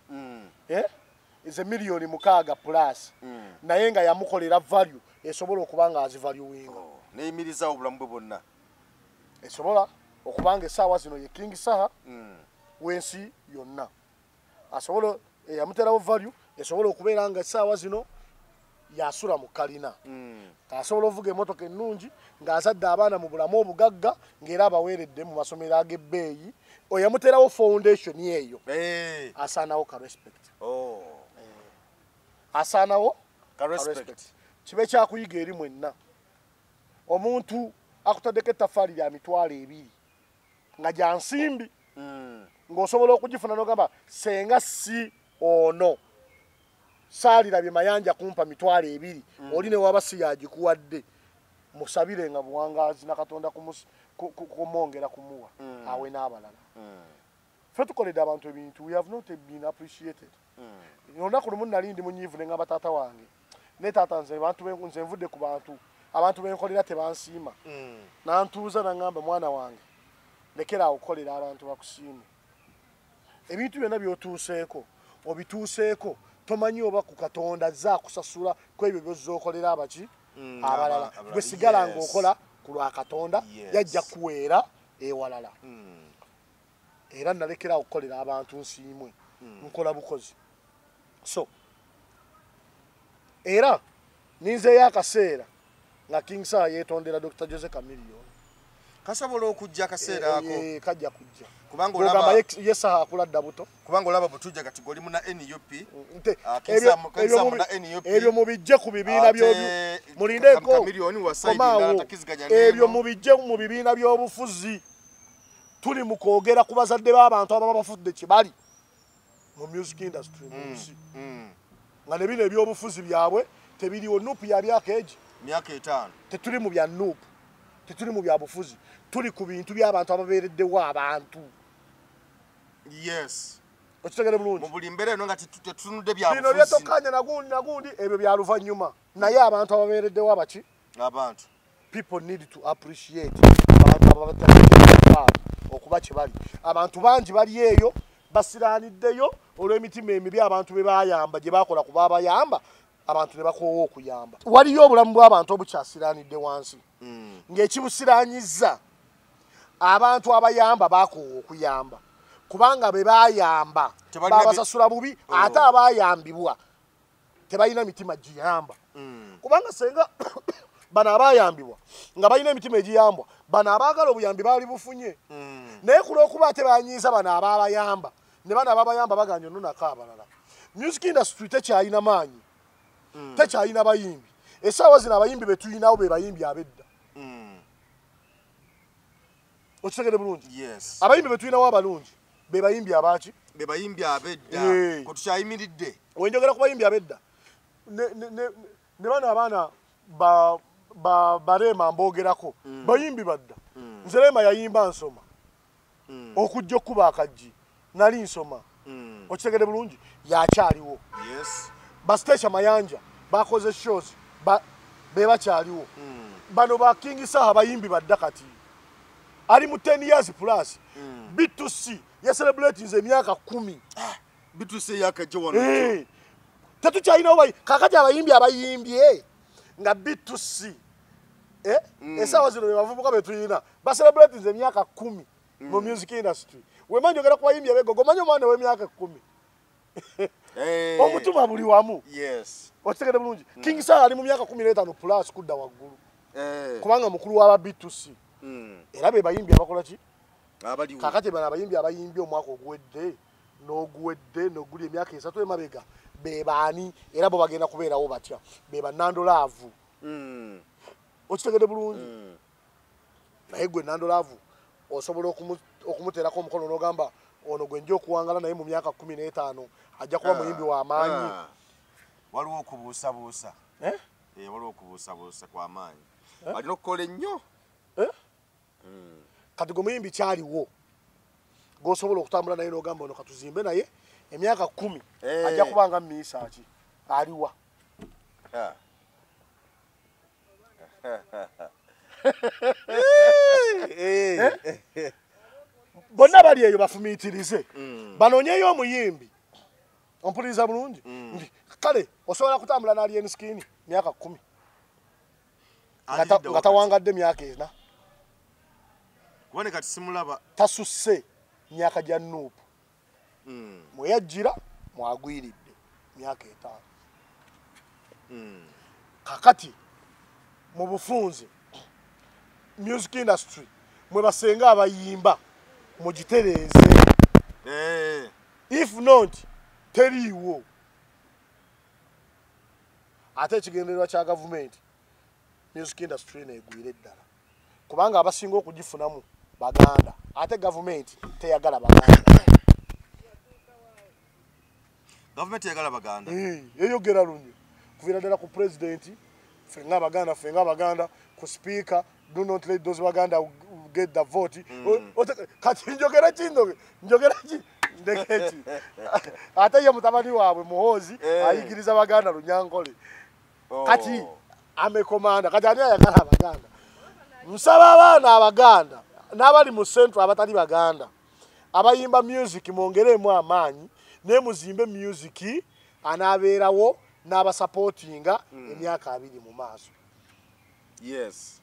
is a million mukaaga plus naye nga yamukolera value esobola okubanga azivaluing neyimiriza obulamu bwe bwonna esobola okubanga essaawa zino ye king saha wensi yonna asobola yamuterawo value esobola okubeera nga essaawa zino yasula mu kalina asobola ovuga emmotoka ennungi ng'azadde abaana mu bulamu obugagga ng'era abaweeredde mu masomero ag'ebbeeyi oyamuterawo foundation eyo asaanawo ka respect asaanawo ka respect kibe kyakuyiga eri mwenna omuntu akutaddeko ettafaali lya mitwalo 2 nga gya nsimbi ng'osobola okugifuna n'ogamba senga si ono saalirabye mayanja kumpa mitwalo 2 oli ne waba si yagikuwadde musabire nga buwangaazi na Katonda kumwongera kumuwa awe n'abalala ffe tukoledde abantu ebintu we have not been appreciated olunaku lumu nali ndi munyiivu ne ngamba taata wange ne taata nze nvudde ku abantu benkolera tebansiima nantuuza nangamba mwana wange lekera okukolera abantu bakusiime ebintu byonna byotuuseeko obituuseeko tomanyi oba ku Katonda azza kusasula kwebyo byozza okolera abaki abalala gwe sigala ng'okola ku lwa Katonda yajja kuweera ewalala era nalekera okukolera abantu nsiimwe nkola bukozi so era ninzeeyo akaseera nga King Saha yeetondera Dr. Jose Chameleone kasobola okujja akaseera ako kajja kujja kubanga olaba Saha akula dda buto kubanga olaba butujja kati goli muna NUP ebyo mubijje ku bibiina mulindeko Chameleone wasaidinga atakiziganya ebyo mubijje mu bibiina by'obufuzi tuli mu kwogera ku bazadde b'abantu ababa bafudde kibali mu music industry nga ne bino eby'obufuzi byabwe tebiriwo nupu ya myaka 5 tetuli mu bya nupu tetuli mu bya bufuzi tuli ku bintu by'abantu ababeereddewo abantu yes okitegere bulungi mu buli mbeera eno nga tetunudde bya bufuzi bino byetokanya nagundi ebyo bya luvannyuma naye abantu ababeereddewo abaki abantu people need to appreciate abantu ababataliwo okuba kibali abantu bangi bali eyo basiraaniddeyo olw'emitima emibi abantu be bayamba gye bakola ku babayamba abantu ne bakoowa okuyamba waliyo obulamu bw'abantu obukyasiraanidde wansi ng'ekibusiraanyiza abantu abayamba bakoowa okuyamba kubanga be bayamba babasasula bubi ate abayambibwa tebalina mitima giyamba kubanga senga bano abayambibwa nga balina emitima egiyambwa bano abaagala obuyambi baali bufunye naye ku lw'okuba tebanyiiza bano ababayamba ne bano ababayamba baganja onnunako abalala music industry tekyalina maanyi tekyalina bayimbi essaawa zino abayimbi betulinawo be bayimbi abedda okitegere bulungi abayimbi betulinawo abalungi be bayimbi abaki be bayimbi abedda ko tukyayimiridde wenjogera ku bayimbi abedda ne bano abaana Barema mbogerako bayimbi badda nze Rema yayimba nsoma okujja okuba akajji nali nsoma okitegere bulungi yakyaliwo basiteesha mayanja bakoze shows be bakyaliwo bano ba King Saha bayimbi badda kati ali mu 10 years plus B2C celebrating emyaka 10 B2C yakajja wano tetukyalinawo kakati abayimbi abayimbye nga B2C essaawa zino bebavubuka betulina bacelebrating emyaka 10 mu music industry wemanyi ogera ku bayimbi abegogo manyi omwana w'emyaka 10 omutuma buli wamu okitegere bulungi King Saha ali mu myaka 15 plus kudda waggulu kubanga mukulu w'aba B2C era be bayimbi abakola ki kakati bano abayimbi abayimbi omwaka oguwedde n'oguli emyaka 3 emabega be baani era bo bagenda kubeerawo batya be Nando Love okitegede bulungi naye gwe Nando Love osobola okumuteerako omukono n'ogamba ono gwe nja okuwangala naye mu myaka 15 ajja kuba muyimbi w'amaanyi waliwo okubuusabuusa waliwo okubuusabuusa kw'amaanyi alina okukola ennyo kati gwe muyimbi kyaliwo g'osobola okutambula naye n'ogamba ono katuzimbe naye emyaka 10 ajja kubanga miisa ki aliwa bonna bali eyo bafumiitirize banoonyeyo omuyimbi Ompuliriza bulungi. Kale osobola kutambula na alien skin myaka 10. Nga tawangadde myaka 4. Kubone kati simulaba. Tasusse myaka gya Nuupu. Mwe yajjira mwagwiridde myaka 5. Kakati mu bufunze music industry mwe basenga abayimba mugitereeze. If not teriiwo. Ate ekigendererwa kya gavumenti music industry negwire ddala kubanga abasinga okugifunamu Baganda ate gavumenti teyagala Baganda. Gavumenti yagala Baganda. Eyogera lunye kuvira ddala ku president fenga Baganda ku speaker do not let those Baganda get the vote. Kati njogera ki ndeketi ate ye mutabani waabwe Muhoozi ayigiriza Baganda Lunyankole. Kati amekomanda kati ani ayagala Baganda. Nsaba abaana Abaganda n'abali mu central abatali Baganda abayimba music mongeremu amaanyi ne muzimbe music anabeerawo n'abasupportinga emyaka 2 mu maaso. Yes.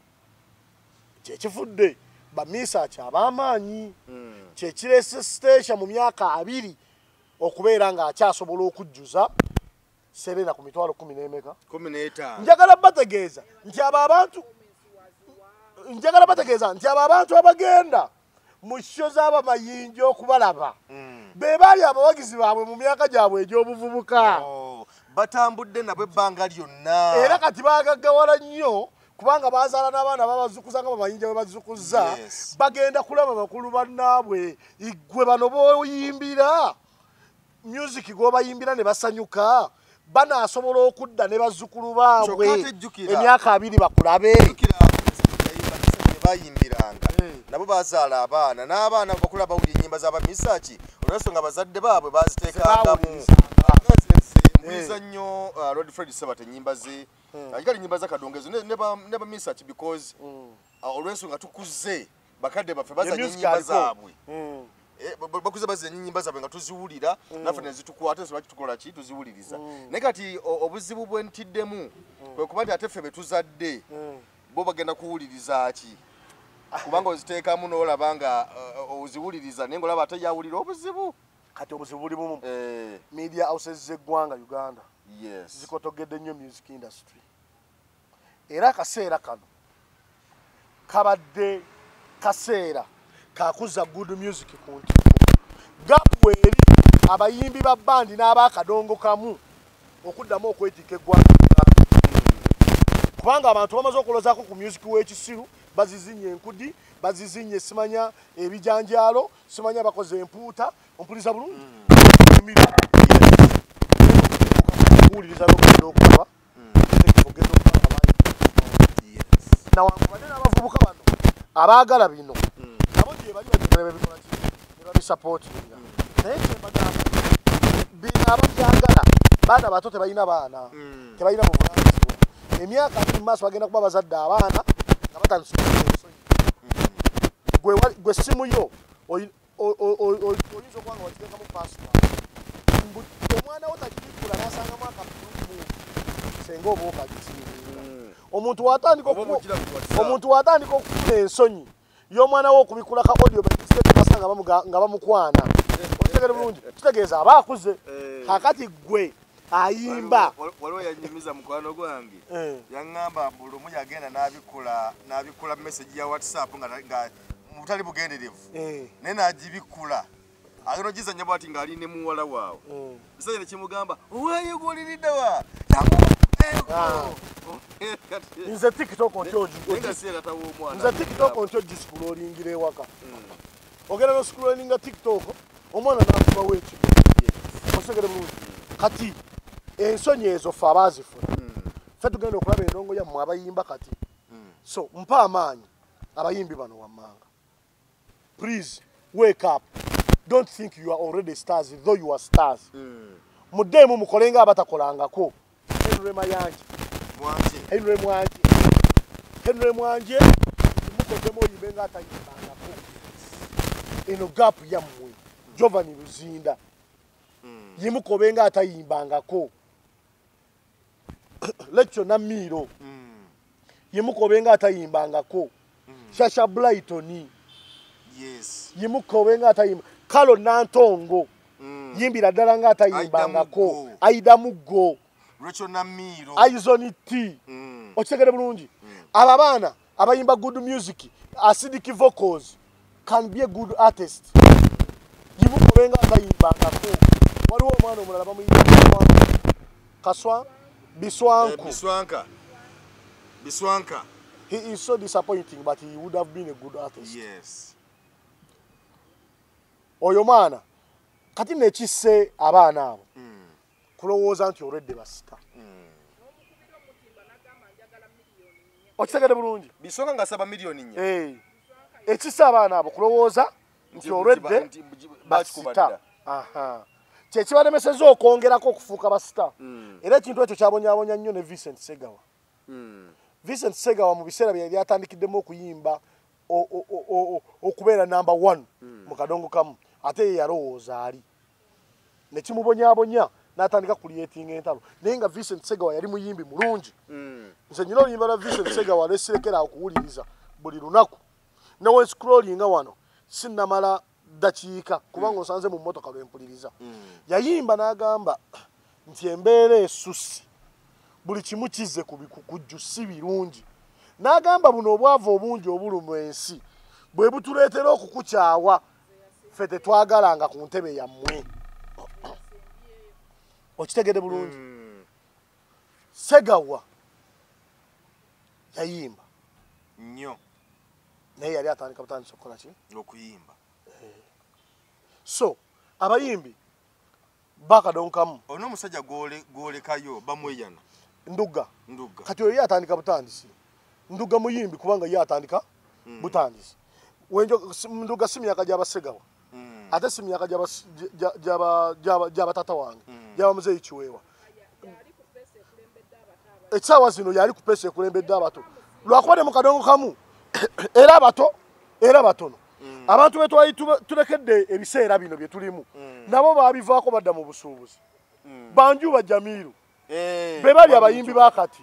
Kyekifudde bamisa kyabamaanyi kyekirese station mu myaka 2 okubeera nga akyasobola okujjuza Serena ku mitwalo 10 njagala bategeeza nti abantu abagenda mu show z'abamayinja okubalaba be baali abawagizi baabwe mu myaka gyabwe egy'obuvubuka batambudde nabwe ebbanga lyonna era kati baagaggawala nnyo kubanga bazaala n'abaana babazukuza nga bamayinja bwe bazukuza bagenda kulaba bakulu bannaabwe igwe bano b'oyimbira music gw'obayimbira ne basanyuka banaasobola okudda ne bazzukulu baabwe emyaka 2 bakulabe bayimbiranga nabo bazaala abaana n'abaana bakula bawulira ennyimba z'abamisaki olw'ensonga bazadde baabwe baziteekangamu. Mpuliza nnyo Lord Fred Sabat ennyimba ze alikali ennyimba z'akadongezo ne bamisaki because olw'ensonga tukuze bakadde baffe bazanya ennyimba zaabwe bakuze bazanya ennyimba zaabwe nga tuziwulira naffe ne zitukwata ensonga tukola ki tuziwuliriza naye kati obuzibu bwe ntiddemu kwe kuba nti ate ffe be tuzadde bo bagenda kuwuliriza ki kubanga oziteekamu n'olaba nga oziwuliriza naye ng'olaba ate yawulira obuzibu. Kati obuzibu buli bumu media houses z'eggwanga Uganda zikotogedde nnyo music industry era akaseera kano kabadde kaseera kakuza good music ku ntikko gapu eri abayimbi ba bandi n'abakadongo kamu okuddamu okwetika eggwanga kubanga abantu bamaze okulozaako ku music w'ekisiru bazizinye enkudi bazizinye simanya ebijanjalo simanya bakoze empuuta ompuliza bulungi kuwuliriza n'okulaba tekifogenda okulaba abayi nawankubadde n'abavubuka bano abaagala bino nabo gye bali bagenda bebikola ki ne babisapootinga naye kyembagamba bino ababyagala baana bato tebalina baana tebalina buvunaanyizibwa emyaka 2 mu maaso bagenda kuba bazadde abaana nga batandise ensonyi gwe simu yo oyinza okuba nga wagiteekamu password omwana wo takibikula n'asangamu akapulumu senga oba okagisiibira omuntu watandika okufuna ensonyi y'omwana wo okubikula ka audio bakisiteekasa nga bamukwana okitegere bulungi kitegeeza aba akuze kakati gwe ayimba waliwo yanyumiza mukwano gwange yaŋŋamba buli omu yagenda n'abikula message ya WhatsApp nga mutali bugenderevu naye n'agibikula agenda ogizanya bwati ng'ali ne muwala waawe kisanya ne kimugamba owayegoliridde wa nze TikTok ontyo gisikulolingira ewaka ogenda nosikulolinga TikTok omwana n'akubawo ekigo osegere bulungi kati ensonyi ezo ffe abaazifuna ffe tugenda okulaba endongo yammwe abayimba kati so mpa amaanyi abayimbi bano wammanga please wake up don't think you are already stars though you are stars muddeemu mukolenga abatakolangako Henry Mwanje mukodemo oyimbe nga atayimbangako eno gap yammwe Giovanni Luzinda Yimukobenga atayimbangako Lecture na Miro Yimukobenga atayimbangako Shasha Blyton yes Yimukobenga atayimba Kalo Nantongo yimbira ddala nga atayimbangako Aida Mugo Rachel Namiro Aizoniti Okitegere bulungi aba baana abayimba good music acidic vocals can be a good artist Yimukobenga atayimbangako waliwo omwana omulala bamuyimba Kaswa Biswanka he is so disappointing but he would have been a good artist yes oyo mwana kati nekisse abaana abo kulowooza nti olwedde basita okitegere bulungi Biswanka ngasaba miliyoni nya ekisse abaana abo kulowooza nti olwedde basita kyekibalemeseza okwongerako okufuuka basita era ekintu ekyo kyabonyaabonya nnyo ne Vincent Segawa Vincent Segawa mu biseera bye yali atandikiddemu okuyimba okubeera number 1 mu kadongo kamu ate ye yalowooza ali ne kimubonyaabonya n'atandika creating entalo naye nga Vincent Segawa yali muyimbi mulungi nze nyina oluyimba lwa Vincent Segawa lesirekera okuwuliriza buli lunaku ne we scrollinga wano sinnamala dakiika kubanga osanze mu mmotoka lwempuliriza yayimba n'agamba nti embeera esusi buli kimu kizze ku si birungi n'agamba buno obwavu obungi obuli mu ensi bwe butuleetera okukukyawa ffe tetwagalanga ku ntebe yammwe okitegede bulungi Segawa yayimba nnyo naye yali atandika butandisa okukola ki okuyimba so abayimbi bakadonkamu ono omusajja gwolekayo bamweyana Nduga kati oyo yatandika butandisi Nduga muyimbi kubanga yatandika butandisi Nduga si myaka gy'aba Segawa ate si myaka gy'aba tata wange gy'aba muzeeyi Kiweewa ekisaawa zino yali ku peesa ekulembedde abato lwakuba ne mu kadongo kamu era abato era batono abantu be twali tulekedde ebiseera bino bye tulimu nabo baabivaako badda mu busuubuzi Banjuba Jamiru be bali abayimbi bakati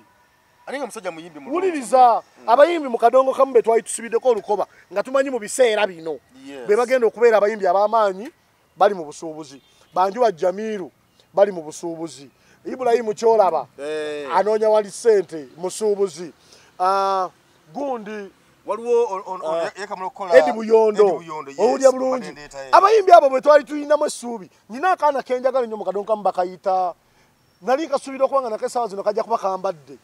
aninga musajja muyimbi mulungi wuliriza abayimbi mu kadongo kamu be twali tusibiddeko olukoba nga tumanyi mu biseera bino be bagenda okubeera abayimbi ab'amaanyi bali mu busuubuzi Banjuba Jamiru bali mu busuubuzi Ibrahimu Kyolaba anoonya wali ssente musuubuzi gundi waliwo yakamala okukola Edi Buyondo owulya bulungi abayimbi abo bwe twali tuyinamu essuubi nina akaana kenjagala nnyo mu kadongo kamu bakayita nali kasuubira okubanga nako essaawa zino kajja kuba kambadde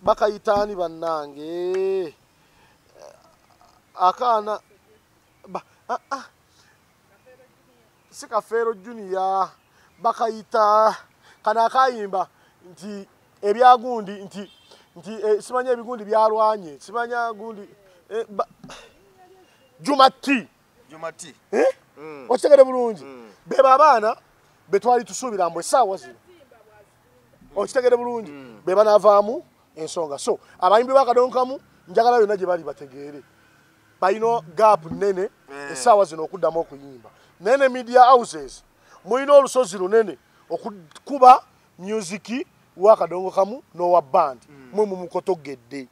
bakayitaani bannange akaana si Kafeero Junior bakayita kana akayimba nti ebyagundi nti simanya ebigundi byalwanye simanya gundi Jumati okitegere bulungi beba abaana betwali tusuubira mbwe essaawa zino okitegere bulungi beba naavaamu ensonga so abayimbi bakadonkamu njagala yonna gye bali bategeere balina gaapu nnene essaawa zino okuddamu okuyimba nene media houses mulina olusozi lunene okukuba musiki wakadongo kamu n'owa band mwe mumukotogedde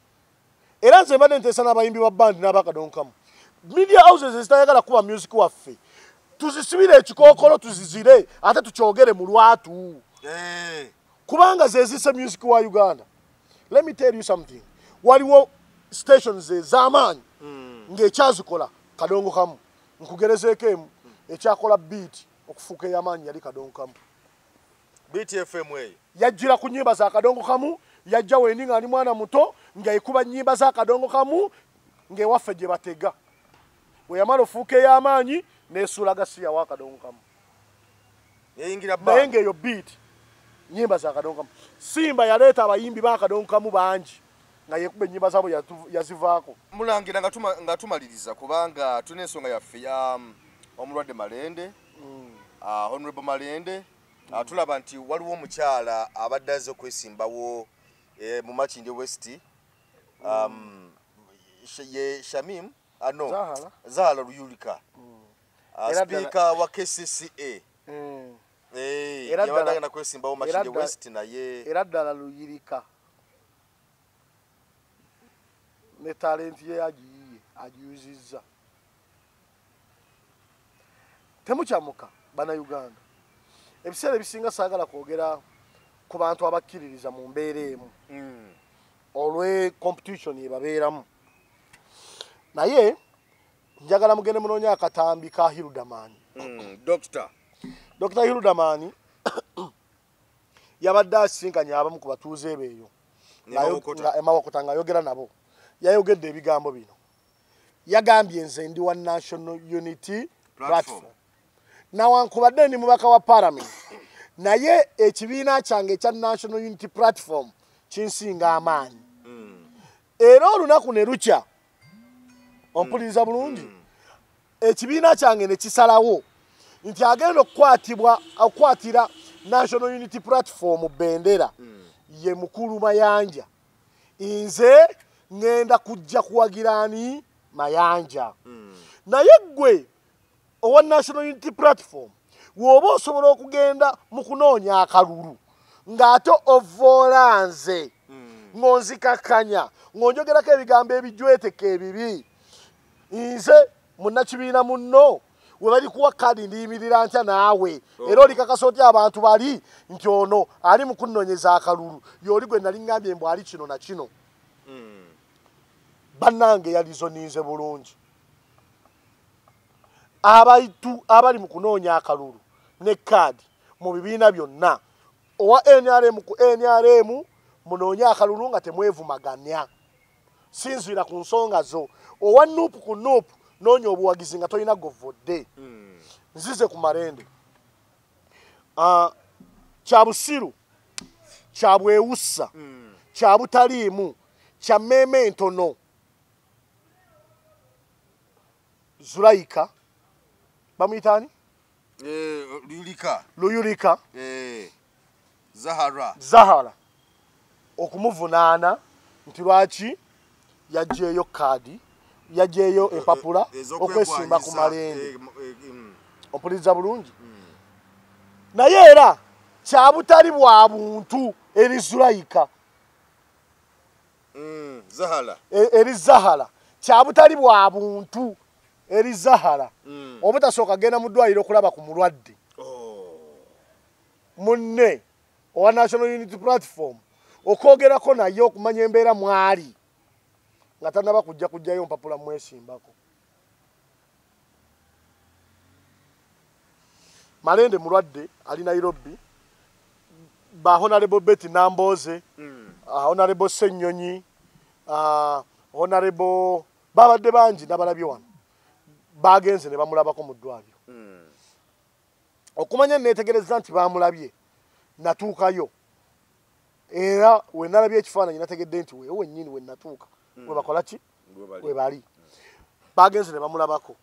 era nze mbadde nteesa n'abayimbi ba band n'abakadongo kamu media houses ezitayagala kuba music waffe tuzisibire ekikookolo tuzizire ate tukyogere mu lwatu kubanga zezise music wa Uganda. Let me tell you something, waliwo stations ez'amaanyi ng'ekyazikola kadongo kamu nkugerezeeko emu ekyakola beat okufuuka ey'amaanyi yali kadongo kamu BTFM eyo yajjira ku nnyimba za kadongo kamu yajja wendi ng'ali mwana muto ng'ekuba nnyimba za kadongo kamu ng'ewaffe gye batega bwe yamala ofuuka ey'amaanyi n'esuula gasiya wa kadongo kamu naye ng'eyo beat nnyimba za kadongo kamu Simba yaleeta abayimbi ba kadongo kamu bangi nga yekuba ennyimba zaabo yazivaako mulangira nga tumaliriza kubanga tuna ensonga yaffe ya omulwadde Malende Honorable Malende tulaba nti waliwo omukyala abadde azze okwesimbawo mu Makindye West ye Shamim Zahara Luyulika Speaker wa KCCA. Yabadde na kwesimbawo Machinde West naye. Era ddala luyirika. Ne talent ye agiyuzizza. Temukyamuka bana Uganda. Ebiseera ebisinga saagala kwogera ku bantu abakkiririza mu mbeera emu. Olwe competition yebabeeramu. Naye njagala mugende munoonya akatambi ka Hiludamani. Dr. Hiludamani yabadde asinkanye abamu ku batuuze beeyo. Emawokota ng'ayogera nabo. Yayogedde ebigambo bino. Yagambye nze ndi wa National Unity Platform. Nawankubadde ndi mubaka wa Parliament. Naye ekibiina kyange ekya National Unity Platform kinsinga amaanyi. Era olunaku ne lukya ompuliriza bulungi. Ekibiina kyange ne kisalawo nti agenda okukwatira National Unity Platform bendera ye Mukulu Mayanja. Nze ngenda kujja kuwagirani Mayanja. Naye gwe owa National Unity Platform woba osobola okugenda mu kunoonya akalulu ng'ate ovoola nze ng'onzikakanya ng'onjogerako ebigambo ebijweteka ebibi. Nze munnakibiina munno we bali kuwa kadi ndiyimirira ntya naawe era olikakasa otya abantu bali nti ono ali mu kunnoonyeza akalulu y'oli gwe nali ngambye mbu ali kino na kino. Bannange yalizonize bulungi. Abaitu abali mu kunoonya akalulu ne kadi mu bibiina byonna owa NRM ku NRM munoonye akalulu nga temwevumaganya. Sinzira ku nsonga zo. Owa nuupu ku nuupu noonya obuwagizi nga tolina govodde. Nzize ku Marende. Kya busiru, kya bwewussa, kya butaliimu, kya mmeeme entono. Zulaika bamuyitaani? Luyulika. Zahara. Okumuvunaana nti lwaki yaggyeyo kadi, yaggyeyo empapula okwesimba ku Marende. Ompuliriza bulungi. Naye era kya butali bwa buntu eri Zulaika. Eri Zahara. Kya butali bwa buntu eri Zahara. Obutasooka genda mu ddwaliro okulaba ku mulwadde. Munne owa National Unity Platform okwogerako naye okumanya embeera mwali nga tannaba kujjayo mpapula mwesimbako. Marende mulwadde ali Nairobi. Ba Honorable Betty Namboze, Honorable Ssenyonyi, Honorable babadde bangi nabalabye wano. Bagenze ne bamulabako mu ddwaliro. Okumanya neetegereza nti bamulabye natuukayo. Era we nalabye ekifaananyi nategedde nti weewo wennyini we natuuka. We bakola ki? We bali. Bagenze ne bamulabako.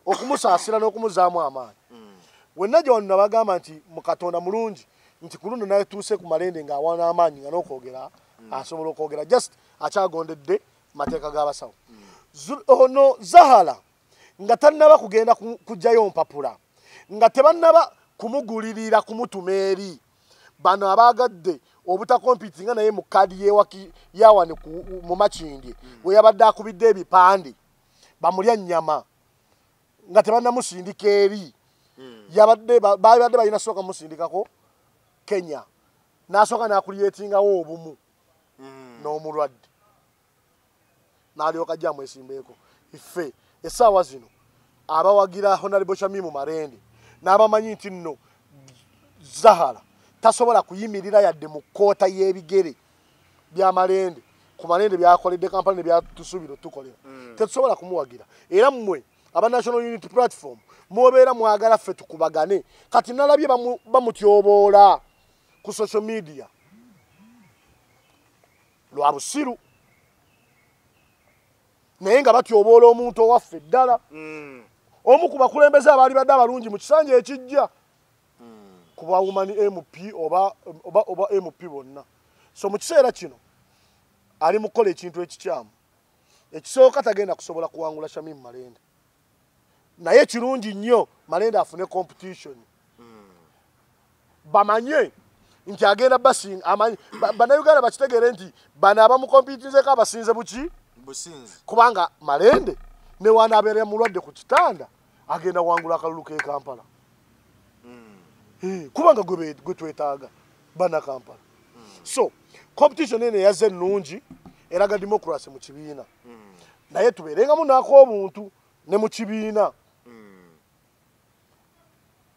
Okumusaasira n'okumuzaamu amaanyi. We najja wano nabagamba nti mu Katonda mulungi nti ku luno naye tuuse ku Marende ng'awaana amaanyi nga n'okwogera asobola okwogera just akyagondedde mateeka g'abasawo. Ono Zahara nga tannaba kugenda kujjayo mpapula nga tebannaba kumugulirira kumutuma eri bano abaagadde obutakompitinga naye mu kadi yawane mu Makindye we yabadde akubidde ebipande bamulya nnyama nga tebannamusindika eri. Babadde balina sooka musindikako Kenya n'asooka n'akuliyetingawo obumu n'omulwadde n'alyoka ajja amwesimbeeko. Iffe essaawa zino abawagira Honorable Shamimu Marende n'abamanyi nti nno Zahara tasobola kuyimirira yadde mu kkoota y'ebigere bya Marende ku Marende byakoledde kampani ne byatusuubira tukolera. Tetusobola kumuwagira. Era mmwe aba National Unity Platform mubeera mwagala ffe tukubagane. Kati nalabye bamutyoboola ku social media lwa busiru naye nga batyoboola omuntu owaffe ddala. Omu ku bakulembeze abaali badde abalungi mu kisanja ekijja ku bwa Woman MP oba MP bonna. So mu kiseera kino ali mu kukola ekintu ekikyamu. Ekisooka tagenda kusobola kuwangula Shamimu Marende. Naye kirungi nnyo Malende afune competition bamanye nti agenda basing amanyi bannayuganda bakitegere nti bano abamukompitinzeko abasinze businzi kubanga Malende ne wanabeera mulwadde ku kitanda agenda wangula akalulu ke Kampala kubanga gwe twetaaga bana Kampala so competition ene yazze nnungi eraga democracy mu kibiina naye tubeerengamu naako obuntu ne mu kibiina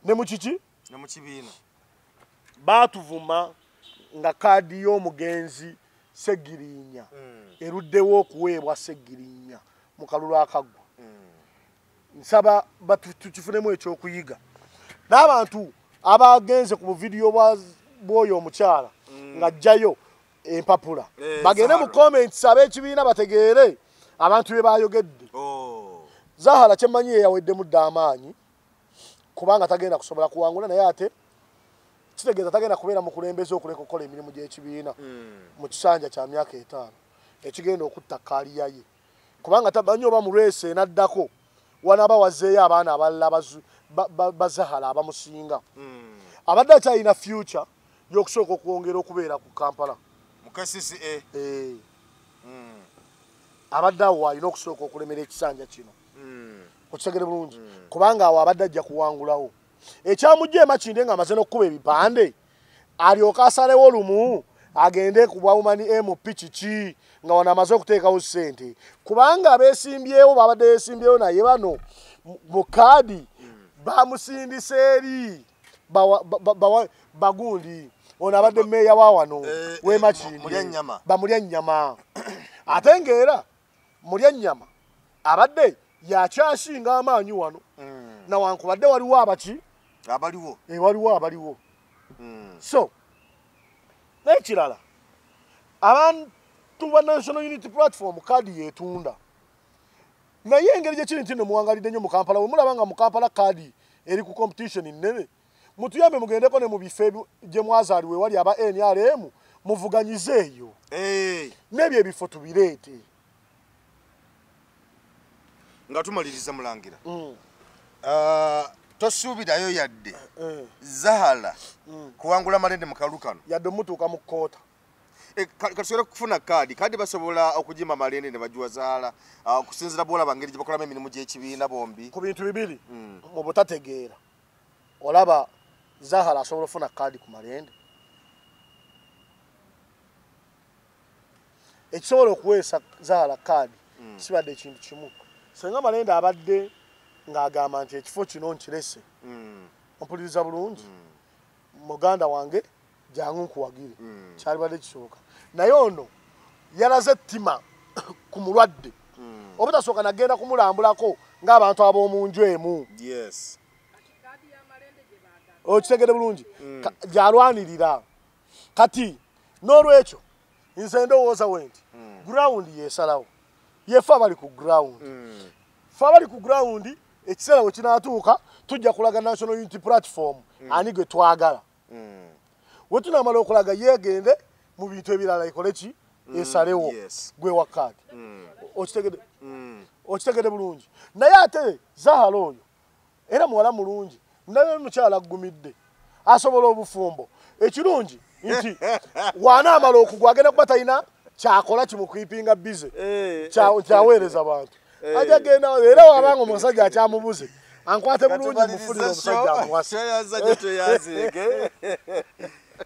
ne mu kibiina baatuvuma nga kaadi y'omugenzi Segirinya eruddewo okuweebwa Segirinya mu kalulu akaggwa nsaba tukifunemu ekyokuyiga n'abantu abagenze ku video bw'oyo omukyala ng'ajjayo empapula bagende mu comments ab'ekibiina bategeere abantu be bayogedde Zahara kyemmanyi yeyaweddemu dda amaanyi kubanga tagenda kusobola kuwangula naye ate kitegeeza tagenda kubeera mukulembeze okuleka okukola emirimu gy'ekibiina mu kisanja kya myaka 5 ekigenda okutta kaaliya ye kubanga tamanyi oba mu reese naddako wanaaba wazeeyo abaana abalala Zahara abamusinga abadde akyalina future y'okusooka okwongera okubeera ku Kampala mu KCCA abadde awo alina okusooka okulemera ekisanja kino okisegere bulungi kubanga awo abadde ajja kuwangulawo ekyamujja emakinde ng'amaze n'okkuba ebipande alyoka asalewo lumu agende ku bwawumani MP kiki nga wano amaze okuteekawo ssente kubanga abeesimbyewo babadde beesimbyewo naye bano mu kaadi bamusindisa eri bagundi ono abadde meeya wa wano w'emakinde bamulya nnyama ate ng'era mulya nnyama abadde yakyasinga amaanyi wano nawankubadde waliwo abaliwo so n'ekirala abantu ba National Unity Platform kaadi yeetunda naye engeri gyekiri nti nno muwangalidde nnyo mu Kampala we mulaba nga mu Kampala kaadi eri ku competition nnene mutuyambe mugendeko ne mu bifo gye mwazaaliwe wali aba NRM muvuganyizeeyo n'ebyo ebifo tubireete nga tumaliriza Mulangira tosuubirayo yadde Zahara kuwangula Malende mu kalulu kano yadde mutuuka mu kkoota katusobole kufuna kaadi basobola okugima Malende ne bajuwa Zahara okusinziira bwolaba ngeri gye bakolamu emirimu gy'ekibiina bombi ku bintu bibiri mu butategeera olaba Zahara asobola okufuna kaadi ku Malende ekisobola okuweesa Zahara kaadi kibadde ekintu kimu senga Malende abadde ng'agamba nti ekifo kino nkirese mpuliriza bulungi muganda wange jangu nkuwagire kyalibadde kisoboka naye ono yalaze ettima ku mulwadde obutasooka nagenda kumulambulako ng'abantu ab'omunju emu okitegede bulungi gyalwanirira kati n'olwekyo nze ndowooza we nti gurawundi yeesalawo yefe abali ku gurawundi fe abali ku gurawundi ekiseera we kinaatuuka tujja kulaga National Unity Platform ani gwe twagala we tunamala okulaga yeegende mu bintu ebirala ekole ki esalewo gwe wakati okitegede bulungi naye ate Zahara oyo era muwala mulungi naye mukyala aggumidde asobola obufumbo ekirungi nti wanaamala okugwa agenda kuba talina kyakola kimukwipinga bize kyaweereza bantu ajja genda era wabanga omusajja akyamubuze ankwate bulungi mufulire omusajja amuwasa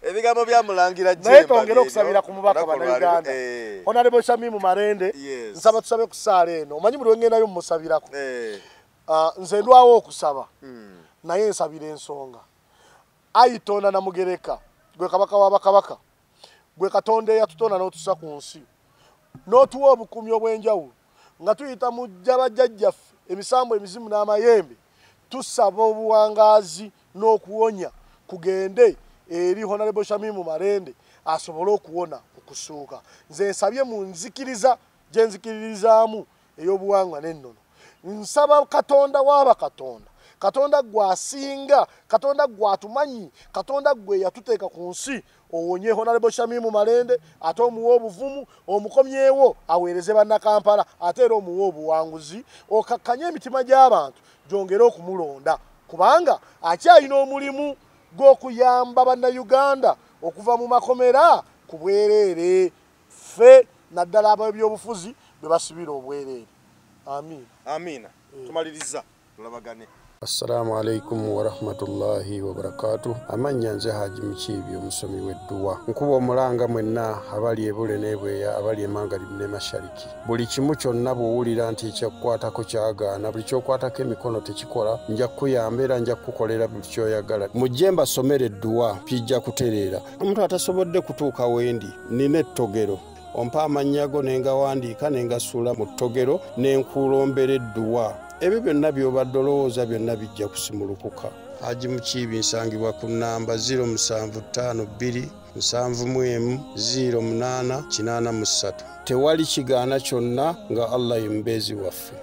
ebigambo bya Mulangira naye twongere okusabira ku mubaka bannayuganda Honorable Shamimu Malende nsaba tusabe ku ssaala eno omanyi buli wengendayo mumusabirako nze ndwawo okusaba naye nsabira ensonga ayitonda Namugereka gwe kabaka w'abakabaka gwe Katonda eyatutonda n'otussa ku nsi n'otuwa obukuumi obw'enjawulo nga tuyita mu jjabajjajjaffe emisambo emizimu n'amayembe tusaba obuwangaazi n'okuwonya kugende eri Honorable Shamimu Malende asobole okuwona okusuuka nze nsabye mu nzikiriza gye nzikiririzaamu ey'obuwangwa n'ennono nsaba Katonda w'abakatonda Katonda gwasinga Katonda gwatumanyi Katonda gwe yatuteeka ku nsi owonye Honorable Shamimu Malende ate omuwa obuvumu omukomyewo aweereze bannakampala ate era omuwa obuwanguzi okakkanye emitima gy'abantu gyongere okumulonda kubanga akyalina omulimu gw'okuyamba bannayuganda okuva mu makomera ku bwereere ffe naddala ab'ebyobufuzi bwe basibira obwereere. Amiina. Tumaliriza tulabagane. Assalamu alaikum wa rahmatullahi wa barakatuh. Amanya nze Haji Mukiibi omusomi w'edduwa. Nkuba omulanga mwenna abali ebule n'ebweya abali emangalibi ne mashariki. Buli kimu kyonna bw'owulira nti ekyakukwatako kyagaana, buli ky'okwatako emikono tekikola, nja kukuyamba era nja kukukolera buli ky'oyagala. Mujje mbasomere edduwa kijja kutereera. Omuntu atasobodde kutuuka wendi nina ettogero. Ompa amannya go ne ngawandiika ne ngasuula mu ttogero ne nkulombera edduwa. Ebyo byonna by'obadde olowooza byonna bijja kusimulukuka. Haji Mukiibi nsangibwa ku nnamba 0752 71 0883. Tewali kigaana kyonna nga Allah ye mubeezi waffe.